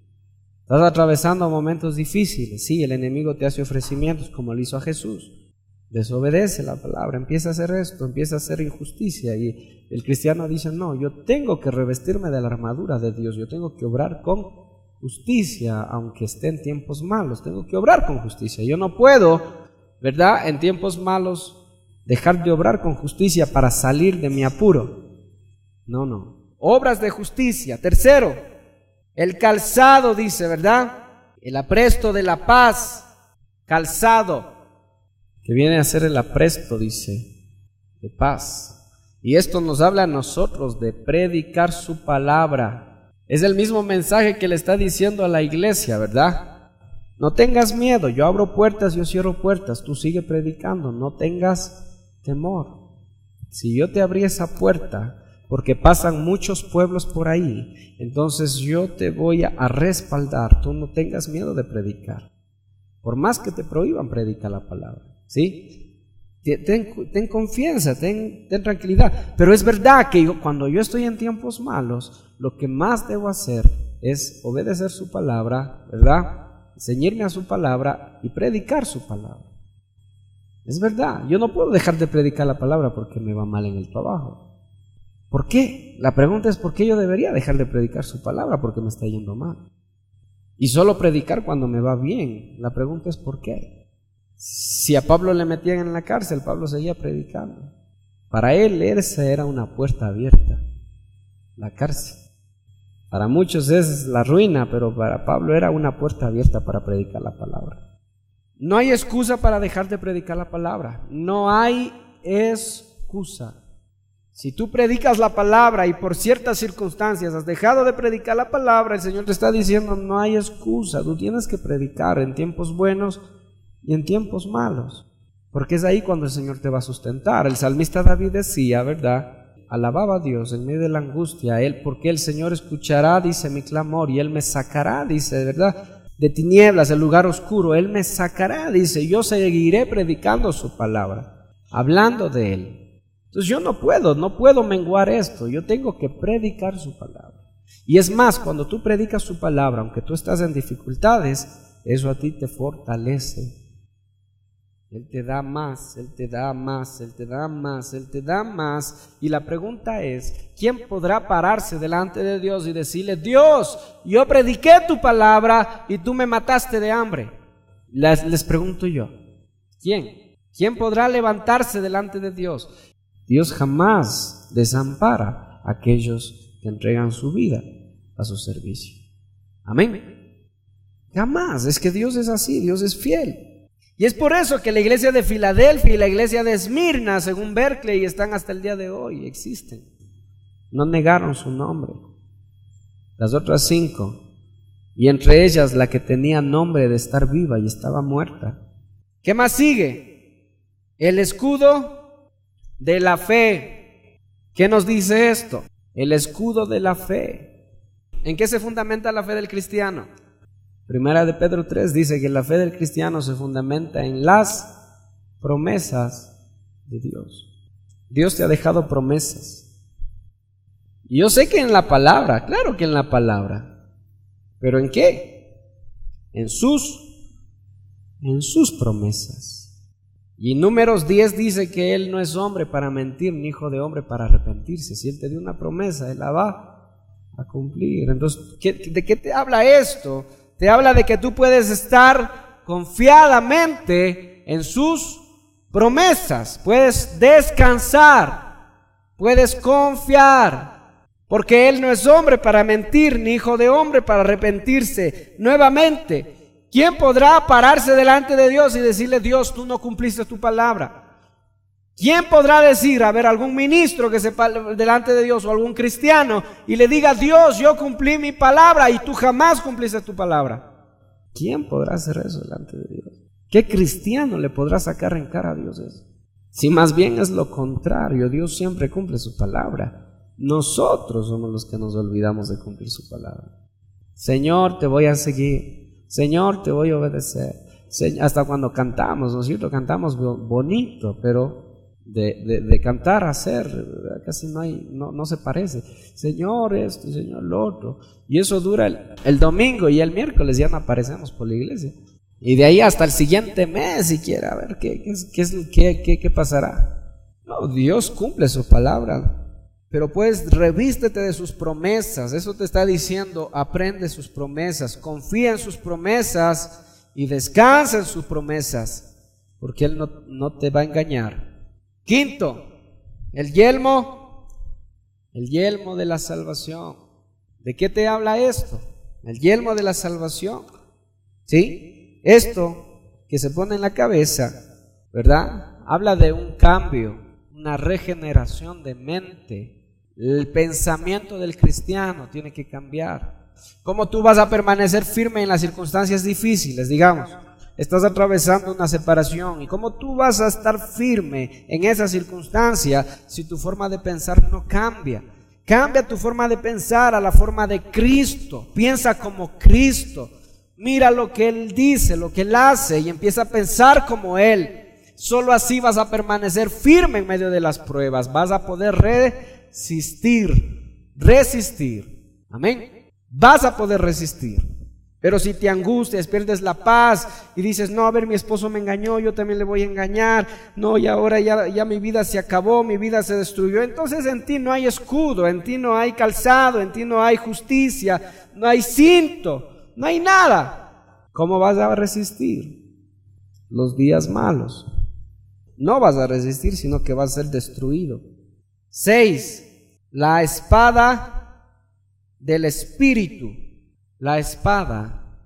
Estás atravesando momentos difíciles. Sí, el enemigo te hace ofrecimientos como lo hizo a Jesús. Desobedece la palabra, empieza a hacer esto, empieza a hacer injusticia. Y el cristiano dice, no, yo tengo que revestirme de la armadura de Dios. Yo tengo que obrar con justicia, aunque esté en tiempos malos. Tengo que obrar con justicia. Yo no puedo, ¿verdad?, en tiempos malos dejar de obrar con justicia para salir de mi apuro. No. Obras de justicia. Tercero, el calzado, dice, ¿verdad? El apresto de la paz. Calzado, que viene a ser el apresto, dice, de paz. Y esto nos habla a nosotros de predicar su palabra. Es el mismo mensaje que le está diciendo a la iglesia, ¿verdad? No tengas miedo, yo abro puertas, yo cierro puertas, tú sigue predicando, no tengas temor. Si yo te abrí esa puerta, porque pasan muchos pueblos por ahí, entonces yo te voy a respaldar, tú no tengas miedo de predicar. Por más que te prohíban, predica la palabra, ¿sí? Ten confianza, ten tranquilidad. Pero es verdad que cuando yo estoy en tiempos malos, lo que más debo hacer es obedecer su palabra, ¿verdad? Ceñirme a su palabra y predicar su palabra. Es verdad, yo no puedo dejar de predicar la palabra porque me va mal en el trabajo. ¿Por qué? La pregunta es ¿por qué yo debería dejar de predicar su palabra? Porque me está yendo mal. Y solo predicar cuando me va bien. La pregunta es ¿por qué? Si a Pablo le metían en la cárcel, Pablo seguía predicando. Para él esa era una puerta abierta, la cárcel. Para muchos es la ruina, pero para Pablo era una puerta abierta para predicar la palabra. No hay excusa para dejar de predicar la palabra. No hay excusa. Si tú predicas la palabra y por ciertas circunstancias has dejado de predicar la palabra, el Señor te está diciendo no hay excusa. Tú tienes que predicar en tiempos buenos y en tiempos malos, porque es ahí cuando el Señor te va a sustentar. El salmista David decía, ¿verdad? Alababa a Dios en medio de la angustia, porque el Señor escuchará, dice, mi clamor, y Él me sacará, dice, ¿verdad? De tinieblas, del lugar oscuro, Él me sacará, dice, yo seguiré predicando su palabra, hablando de Él. Entonces yo no puedo menguar esto, yo tengo que predicar su palabra. Y es más, cuando tú predicas su palabra, aunque tú estás en dificultades, eso a ti te fortalece. Él te da más, Él te da más, Él te da más, Él te da más. Y la pregunta es, ¿quién podrá pararse delante de Dios y decirle, Dios, yo prediqué tu palabra y tú me mataste de hambre? Les pregunto yo, ¿quién? ¿Quién podrá levantarse delante de Dios? Dios jamás desampara a aquellos que entregan su vida a su servicio. Amén. Jamás, es que Dios es así, Dios es fiel. Y es por eso que la iglesia de Filadelfia y la iglesia de Esmirna, según Berkeley, están hasta el día de hoy, existen. No negaron su nombre. Las otras 5, y entre ellas la que tenía nombre de estar viva y estaba muerta. ¿Qué más sigue? El escudo de la fe. ¿Qué nos dice esto? El escudo de la fe. ¿En qué se fundamenta la fe del cristiano? Primera de Pedro 3 dice que la fe del cristiano se fundamenta en las promesas de Dios. Dios te ha dejado promesas. Y yo sé que en la palabra, claro que en la palabra. ¿Pero en qué? En sus promesas. Y Números 10 dice que Él no es hombre para mentir, ni hijo de hombre para arrepentirse. Si Él te dio una promesa, Él la va a cumplir. Entonces, ¿de qué te habla esto? Te habla de que tú puedes estar confiadamente en sus promesas, puedes descansar, puedes confiar, porque Él no es hombre para mentir, ni hijo de hombre para arrepentirse. Nuevamente, ¿quién podrá pararse delante de Dios y decirle, Dios, tú no cumpliste tu palabra? ¿Quién podrá decir, a ver, algún ministro que se pare delante de Dios o algún cristiano y le diga, Dios, yo cumplí mi palabra y tú jamás cumpliste tu palabra? ¿Quién podrá hacer eso delante de Dios? ¿Qué cristiano le podrá sacar en cara a Dios eso? Si más bien es lo contrario, Dios siempre cumple su palabra. Nosotros somos los que nos olvidamos de cumplir su palabra. Señor, te voy a seguir. Señor, te voy a obedecer. Hasta cuando cantamos, ¿no es cierto? Cantamos bonito, pero de cantar a hacer casi no se parece. Señor esto, Señor lo otro, y eso dura el domingo, y el miércoles ya no aparecemos por la iglesia, y de ahí hasta el siguiente mes siquiera, a ver qué pasará. No, Dios cumple su palabra, pero pues revístete de sus promesas. Eso te está diciendo, aprende sus promesas, confía en sus promesas y descansa en sus promesas, porque Él no te va a engañar. Quinto, el yelmo de la salvación. ¿De qué te habla esto? El yelmo de la salvación. ¿Sí? Esto que se pone en la cabeza, ¿verdad? Habla de un cambio, una regeneración de mente. El pensamiento del cristiano tiene que cambiar. ¿Cómo tú vas a permanecer firme en las circunstancias difíciles? Digamos, estás atravesando una separación. ¿Y cómo tú vas a estar firme en esa circunstancia si tu forma de pensar no cambia? Cambia tu forma de pensar a la forma de Cristo. Piensa como Cristo. Mira lo que Él dice, lo que Él hace y empieza a pensar como Él. Solo así vas a permanecer firme en medio de las pruebas. Vas a poder resistir. Amén. Vas a poder resistir. Pero si te angustias, pierdes la paz y dices, no, a ver, mi esposo me engañó, yo también le voy a engañar, no, y ahora ya mi vida se acabó, mi vida se destruyó, entonces en ti no hay escudo, en ti no hay calzado, en ti no hay justicia, no hay cinto, no hay nada. ¿Cómo vas a resistir los días malos? No vas a resistir, sino que vas a ser destruido. 6. La espada del Espíritu. La espada,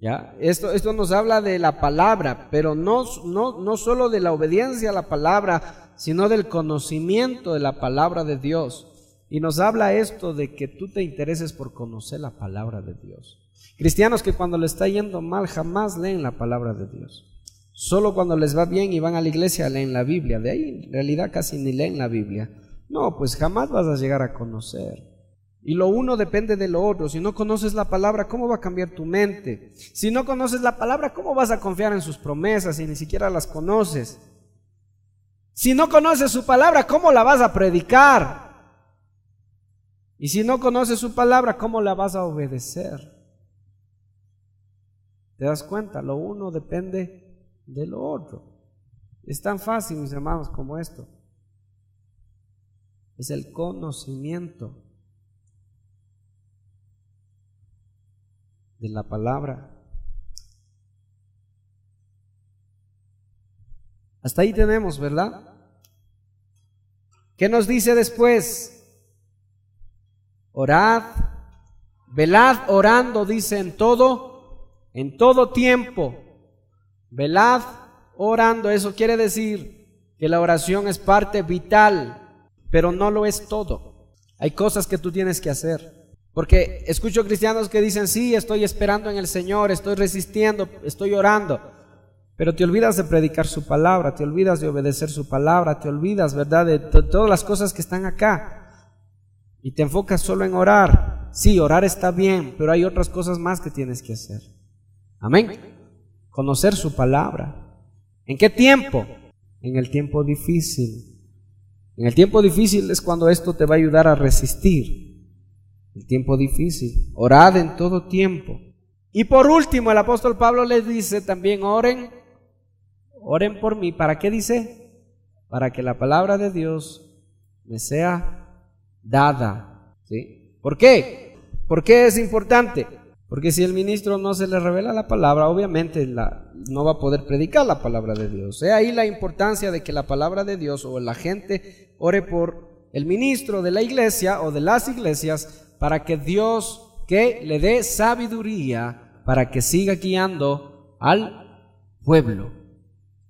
¿ya? Esto nos habla de la palabra, pero no solo de la obediencia a la palabra, sino del conocimiento de la palabra de Dios. Y nos habla esto de que tú te intereses por conocer la palabra de Dios. Cristianos que cuando les está yendo mal jamás leen la palabra de Dios. Solo cuando les va bien y van a la iglesia leen la Biblia. De ahí en realidad casi ni leen la Biblia. No, pues jamás vas a llegar a conocer. Y lo uno depende de lo otro. Si no conoces la palabra, ¿cómo va a cambiar tu mente? Si no conoces la palabra, ¿cómo vas a confiar en sus promesas si ni siquiera las conoces? Si no conoces su palabra, ¿cómo la vas a predicar? Y si no conoces su palabra, ¿cómo la vas a obedecer? ¿Te das cuenta? Lo uno depende de lo otro. Es tan fácil, mis hermanos, como esto. Es el conocimiento de la palabra. Hasta ahí tenemos, ¿verdad? ¿Qué nos dice después? Orad, velad orando, dice en todo tiempo. Velad orando, eso quiere decir que la oración es parte vital, pero no lo es todo. Hay cosas que tú tienes que hacer. Porque escucho cristianos que dicen, sí, estoy esperando en el Señor, estoy resistiendo, estoy orando, pero te olvidas de predicar su palabra, te olvidas de obedecer su palabra, te olvidas, ¿verdad?, de todas las cosas que están acá y te enfocas solo en orar. Sí, orar está bien, pero hay otras cosas más que tienes que hacer. Amén. Conocer su palabra. ¿En qué tiempo? En el tiempo difícil. En el tiempo difícil es cuando esto te va a ayudar a resistir. El tiempo difícil. Orad en todo tiempo. Y por último, el apóstol Pablo les dice también, oren por mí. ¿Para qué dice? Para que la palabra de Dios me sea dada. ¿Sí? ¿Por qué? ¿Por qué es importante? Porque si el ministro no se le revela la palabra, obviamente no va a poder predicar la palabra de Dios. He ahí la importancia de que la palabra de Dios o la gente ore por el ministro de la iglesia o de las iglesias, para que Dios le dé sabiduría para que siga guiando al pueblo.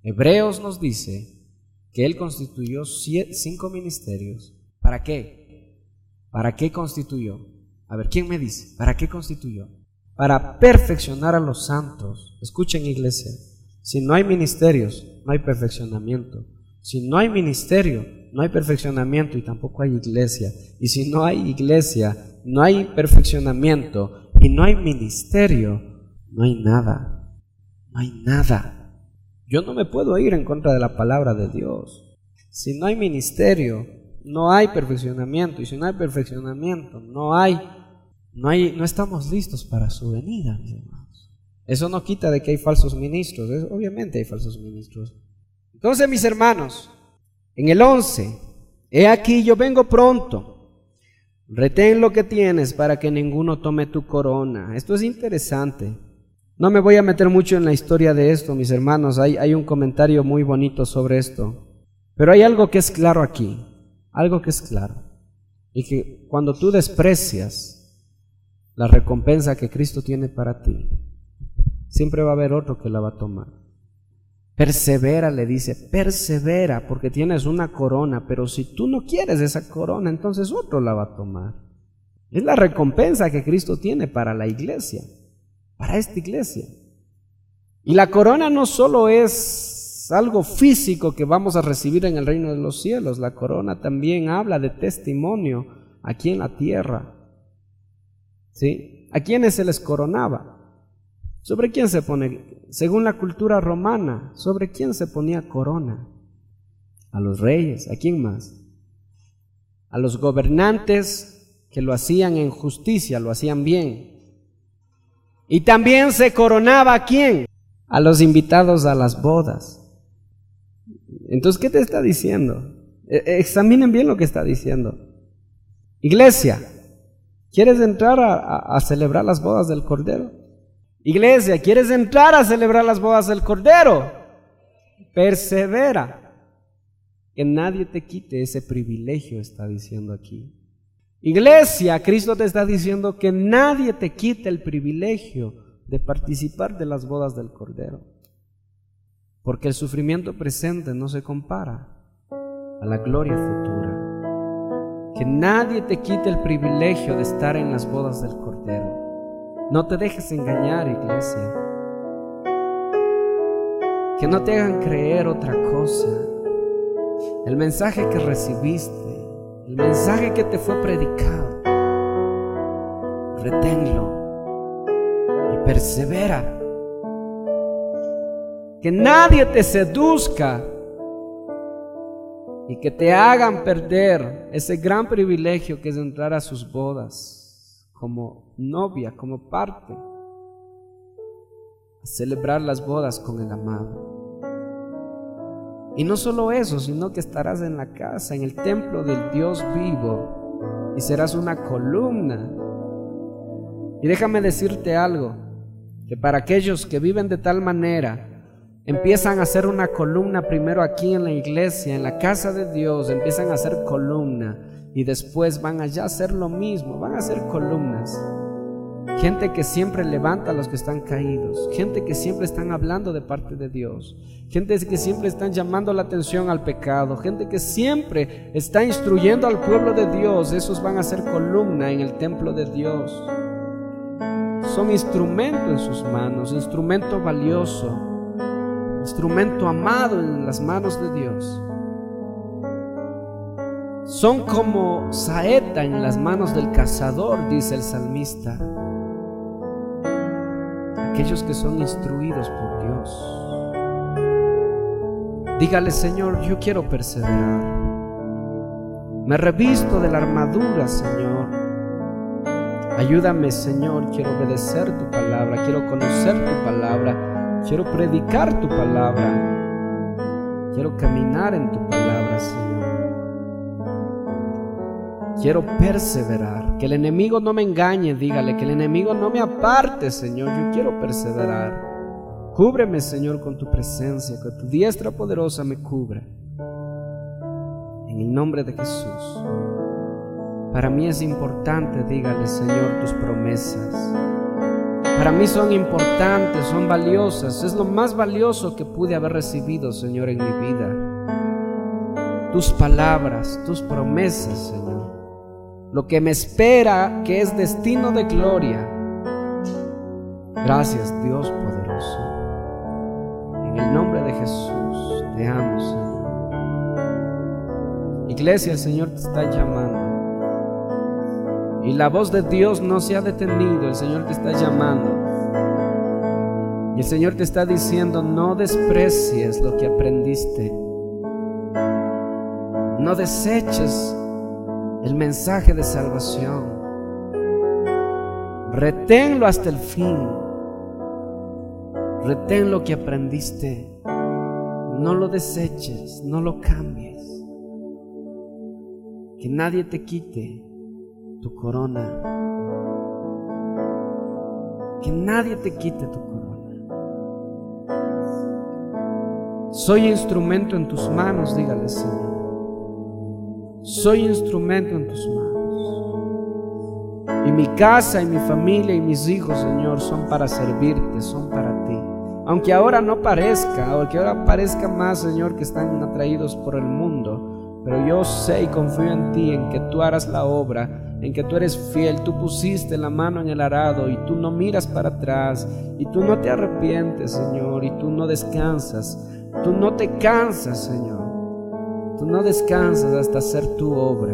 Hebreos nos dice que Él constituyó 5 ministerios. ¿Para qué? ¿Para qué constituyó? A ver, ¿quién me dice? ¿Para qué constituyó? Para perfeccionar a los santos. Escuchen, iglesia, si no hay ministerios, no hay perfeccionamiento. Si no hay ministerio, no hay perfeccionamiento y tampoco hay iglesia. Y si no hay iglesia, no hay perfeccionamiento y no hay ministerio, no hay nada. No hay nada. Yo no me puedo ir en contra de la palabra de Dios. Si no hay ministerio, no hay perfeccionamiento. Y si no hay perfeccionamiento, no estamos listos para su venida, mis hermanos. Eso no quita de que hay falsos ministros. Obviamente hay falsos ministros. Entonces, mis hermanos, en el 11, he aquí yo vengo pronto. Retén lo que tienes para que ninguno tome tu corona. Esto es interesante. No me voy a meter mucho en la historia de esto, mis hermanos. Hay un comentario muy bonito sobre esto. Pero hay algo que es claro aquí. Algo que es claro. Y que cuando tú desprecias la recompensa que Cristo tiene para ti, siempre va a haber otro que la va a tomar. Persevera, le dice, persevera, porque tienes una corona, pero si tú no quieres esa corona, entonces otro la va a tomar. Es la recompensa que Cristo tiene para la iglesia, para esta iglesia. Y la corona no solo es algo físico que vamos a recibir en el reino de los cielos, la corona también habla de testimonio aquí en la tierra. ¿Sí? ¿A quiénes se les coronaba? ¿Sobre quién se pone? Según la cultura romana, ¿sobre quién se ponía corona? A los reyes. ¿A quién más? A los gobernantes que lo hacían en justicia, lo hacían bien. Y también se coronaba ¿a quién? A los invitados a las bodas. Entonces, ¿qué te está diciendo? Examinen bien lo que está diciendo. Iglesia, ¿quieres entrar a celebrar las bodas del Cordero? Iglesia, ¿quieres entrar a celebrar las bodas del Cordero? Persevera. Que nadie te quite ese privilegio, está diciendo aquí. Iglesia, Cristo te está diciendo que nadie te quite el privilegio de participar de las bodas del Cordero. Porque el sufrimiento presente no se compara a la gloria futura. Que nadie te quite el privilegio de estar en las bodas del Cordero. No te dejes engañar, iglesia. Que no te hagan creer otra cosa. El mensaje que recibiste, el mensaje que te fue predicado, reténlo y persevera. Que nadie te seduzca y que te hagan perder ese gran privilegio que es entrar a sus bodas como novia, como parte, a celebrar las bodas con el amado. Y no solo eso, sino que estarás en la casa, en el templo del Dios vivo, y serás una columna. Y déjame decirte algo, que para aquellos que viven de tal manera, empiezan a hacer una columna primero aquí en la iglesia, en la casa de Dios, empiezan a hacer columna, y después van allá a hacer lo mismo, van a hacer columnas. Gente que siempre levanta a los que están caídos, gente que siempre están hablando de parte de Dios, gente que siempre están llamando la atención al pecado, gente que siempre está instruyendo al pueblo de Dios. Esos van a ser columna en el templo de Dios. Son instrumento en sus manos, instrumento valioso, instrumento amado en las manos de Dios. Son como saeta en las manos del cazador, dice el salmista. Aquellos que son instruidos por Dios. Dígale: Señor, yo quiero perseverar. Me revisto de la armadura, Señor. Ayúdame, Señor, quiero obedecer tu palabra, quiero conocer tu palabra, quiero predicar tu palabra, quiero caminar en tu palabra, Señor. Quiero perseverar, que el enemigo no me engañe, dígale, que el enemigo no me aparte, Señor, yo quiero perseverar. Cúbreme, Señor, con tu presencia, que tu diestra poderosa me cubra. En el nombre de Jesús. Para mí es importante, dígale, Señor, tus promesas. Para mí son importantes, son valiosas, es lo más valioso que pude haber recibido, Señor, en mi vida. Tus palabras, tus promesas, Señor. Lo que me espera, que es destino de gloria. Gracias, Dios poderoso. En el nombre de Jesús, te amo, Señor. Iglesia, el Señor te está llamando. Y la voz de Dios no se ha detenido, el Señor te está llamando. Y el Señor te está diciendo: no desprecies lo que aprendiste. No deseches el mensaje de salvación. Reténlo hasta el fin. Retén lo que aprendiste. No lo deseches, no lo cambies. Que nadie te quite tu corona. Que nadie te quite tu corona. Soy instrumento en tus manos, dígale, Señor. Soy instrumento en tus manos. Y mi casa y mi familia y mis hijos, Señor, son para servirte, son para ti. Aunque ahora no parezca, aunque ahora parezca más, Señor, que están atraídos por el mundo, pero yo sé y confío en ti, en que tú harás la obra en que tú eres fiel, tú pusiste la mano en el arado y tú no miras para atrás, y tú no te arrepientes, Señor, y tú no descansas, tú no te cansas, Señor, tú no descansas hasta hacer tu obra.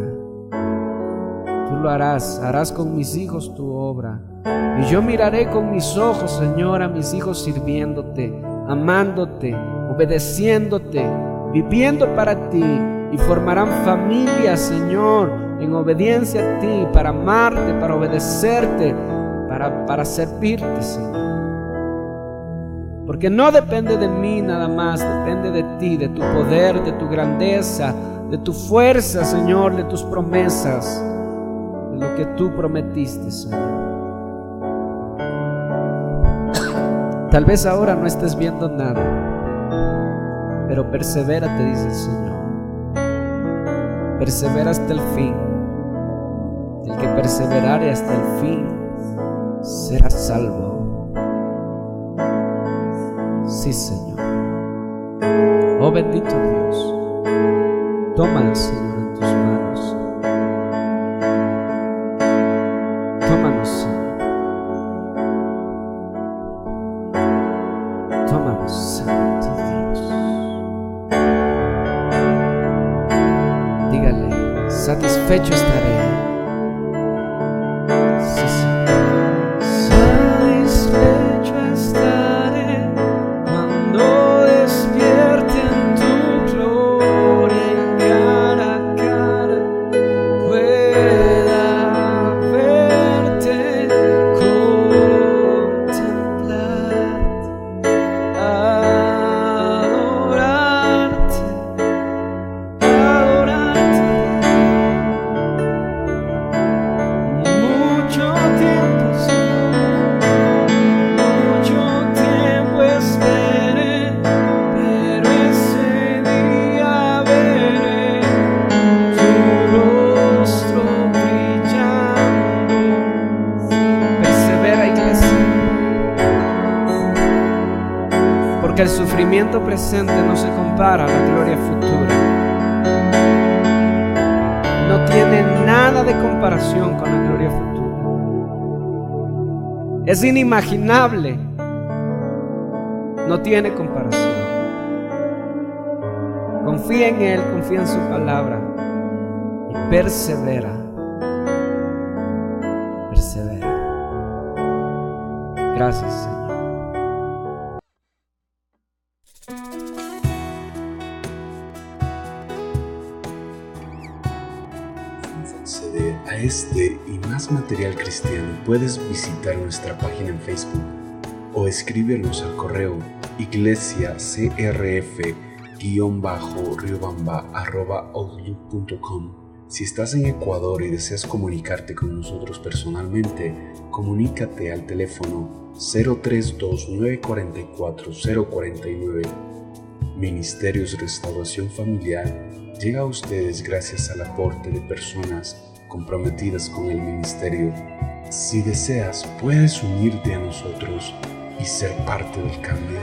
Tú lo harás con mis hijos tu obra, y yo miraré con mis ojos, Señor, a mis hijos sirviéndote, amándote, obedeciéndote, viviendo para ti, y formarán familias, Señor, en obediencia a ti, para amarte, para obedecerte, para servirte, Señor. Porque no depende de mí nada más, depende de ti, de tu poder, de tu grandeza, de tu fuerza, Señor, de tus promesas, de lo que tú prometiste, Señor. Tal vez ahora no estés viendo nada, pero persevera, te dice el Señor. Persevera hasta el fin. El que perseverare hasta el fin será salvo. Sí, Señor. Oh bendito Dios, tómalo, Señor, en tus manos. Tómanos, Señor. Tómanos, Santo Dios. Dígale, satisfecho estaré. Sí, Señor. Satisfecho estaré cuando despierte en tu gloria, y cara a cara pueda verte, contemplarte, adorarte. Mucho tiempo, mucho tiempo esperé, pero ese día veré tu rostro brillando. Persevera, iglesia, porque el sufrimiento presente no se compara a la gloria futura. No tiene nada de comparación con la gloria futura. Es inimaginable. No tiene comparación. Confía en Él, confía en su palabra y persevera. Persevera. Gracias, Señor. Acceder a este y más material cristiano, puedes visitar nuestra página en Facebook o escribirnos al correo iglesiacrf-riobamba@outlook.com. Si estás en Ecuador y deseas comunicarte con nosotros personalmente, comunícate al teléfono 032-944-049. Ministerios Restauración Familiar llega a ustedes gracias al aporte de personas comprometidas con el ministerio. Si deseas, puedes unirte a nosotros y ser parte del cambio.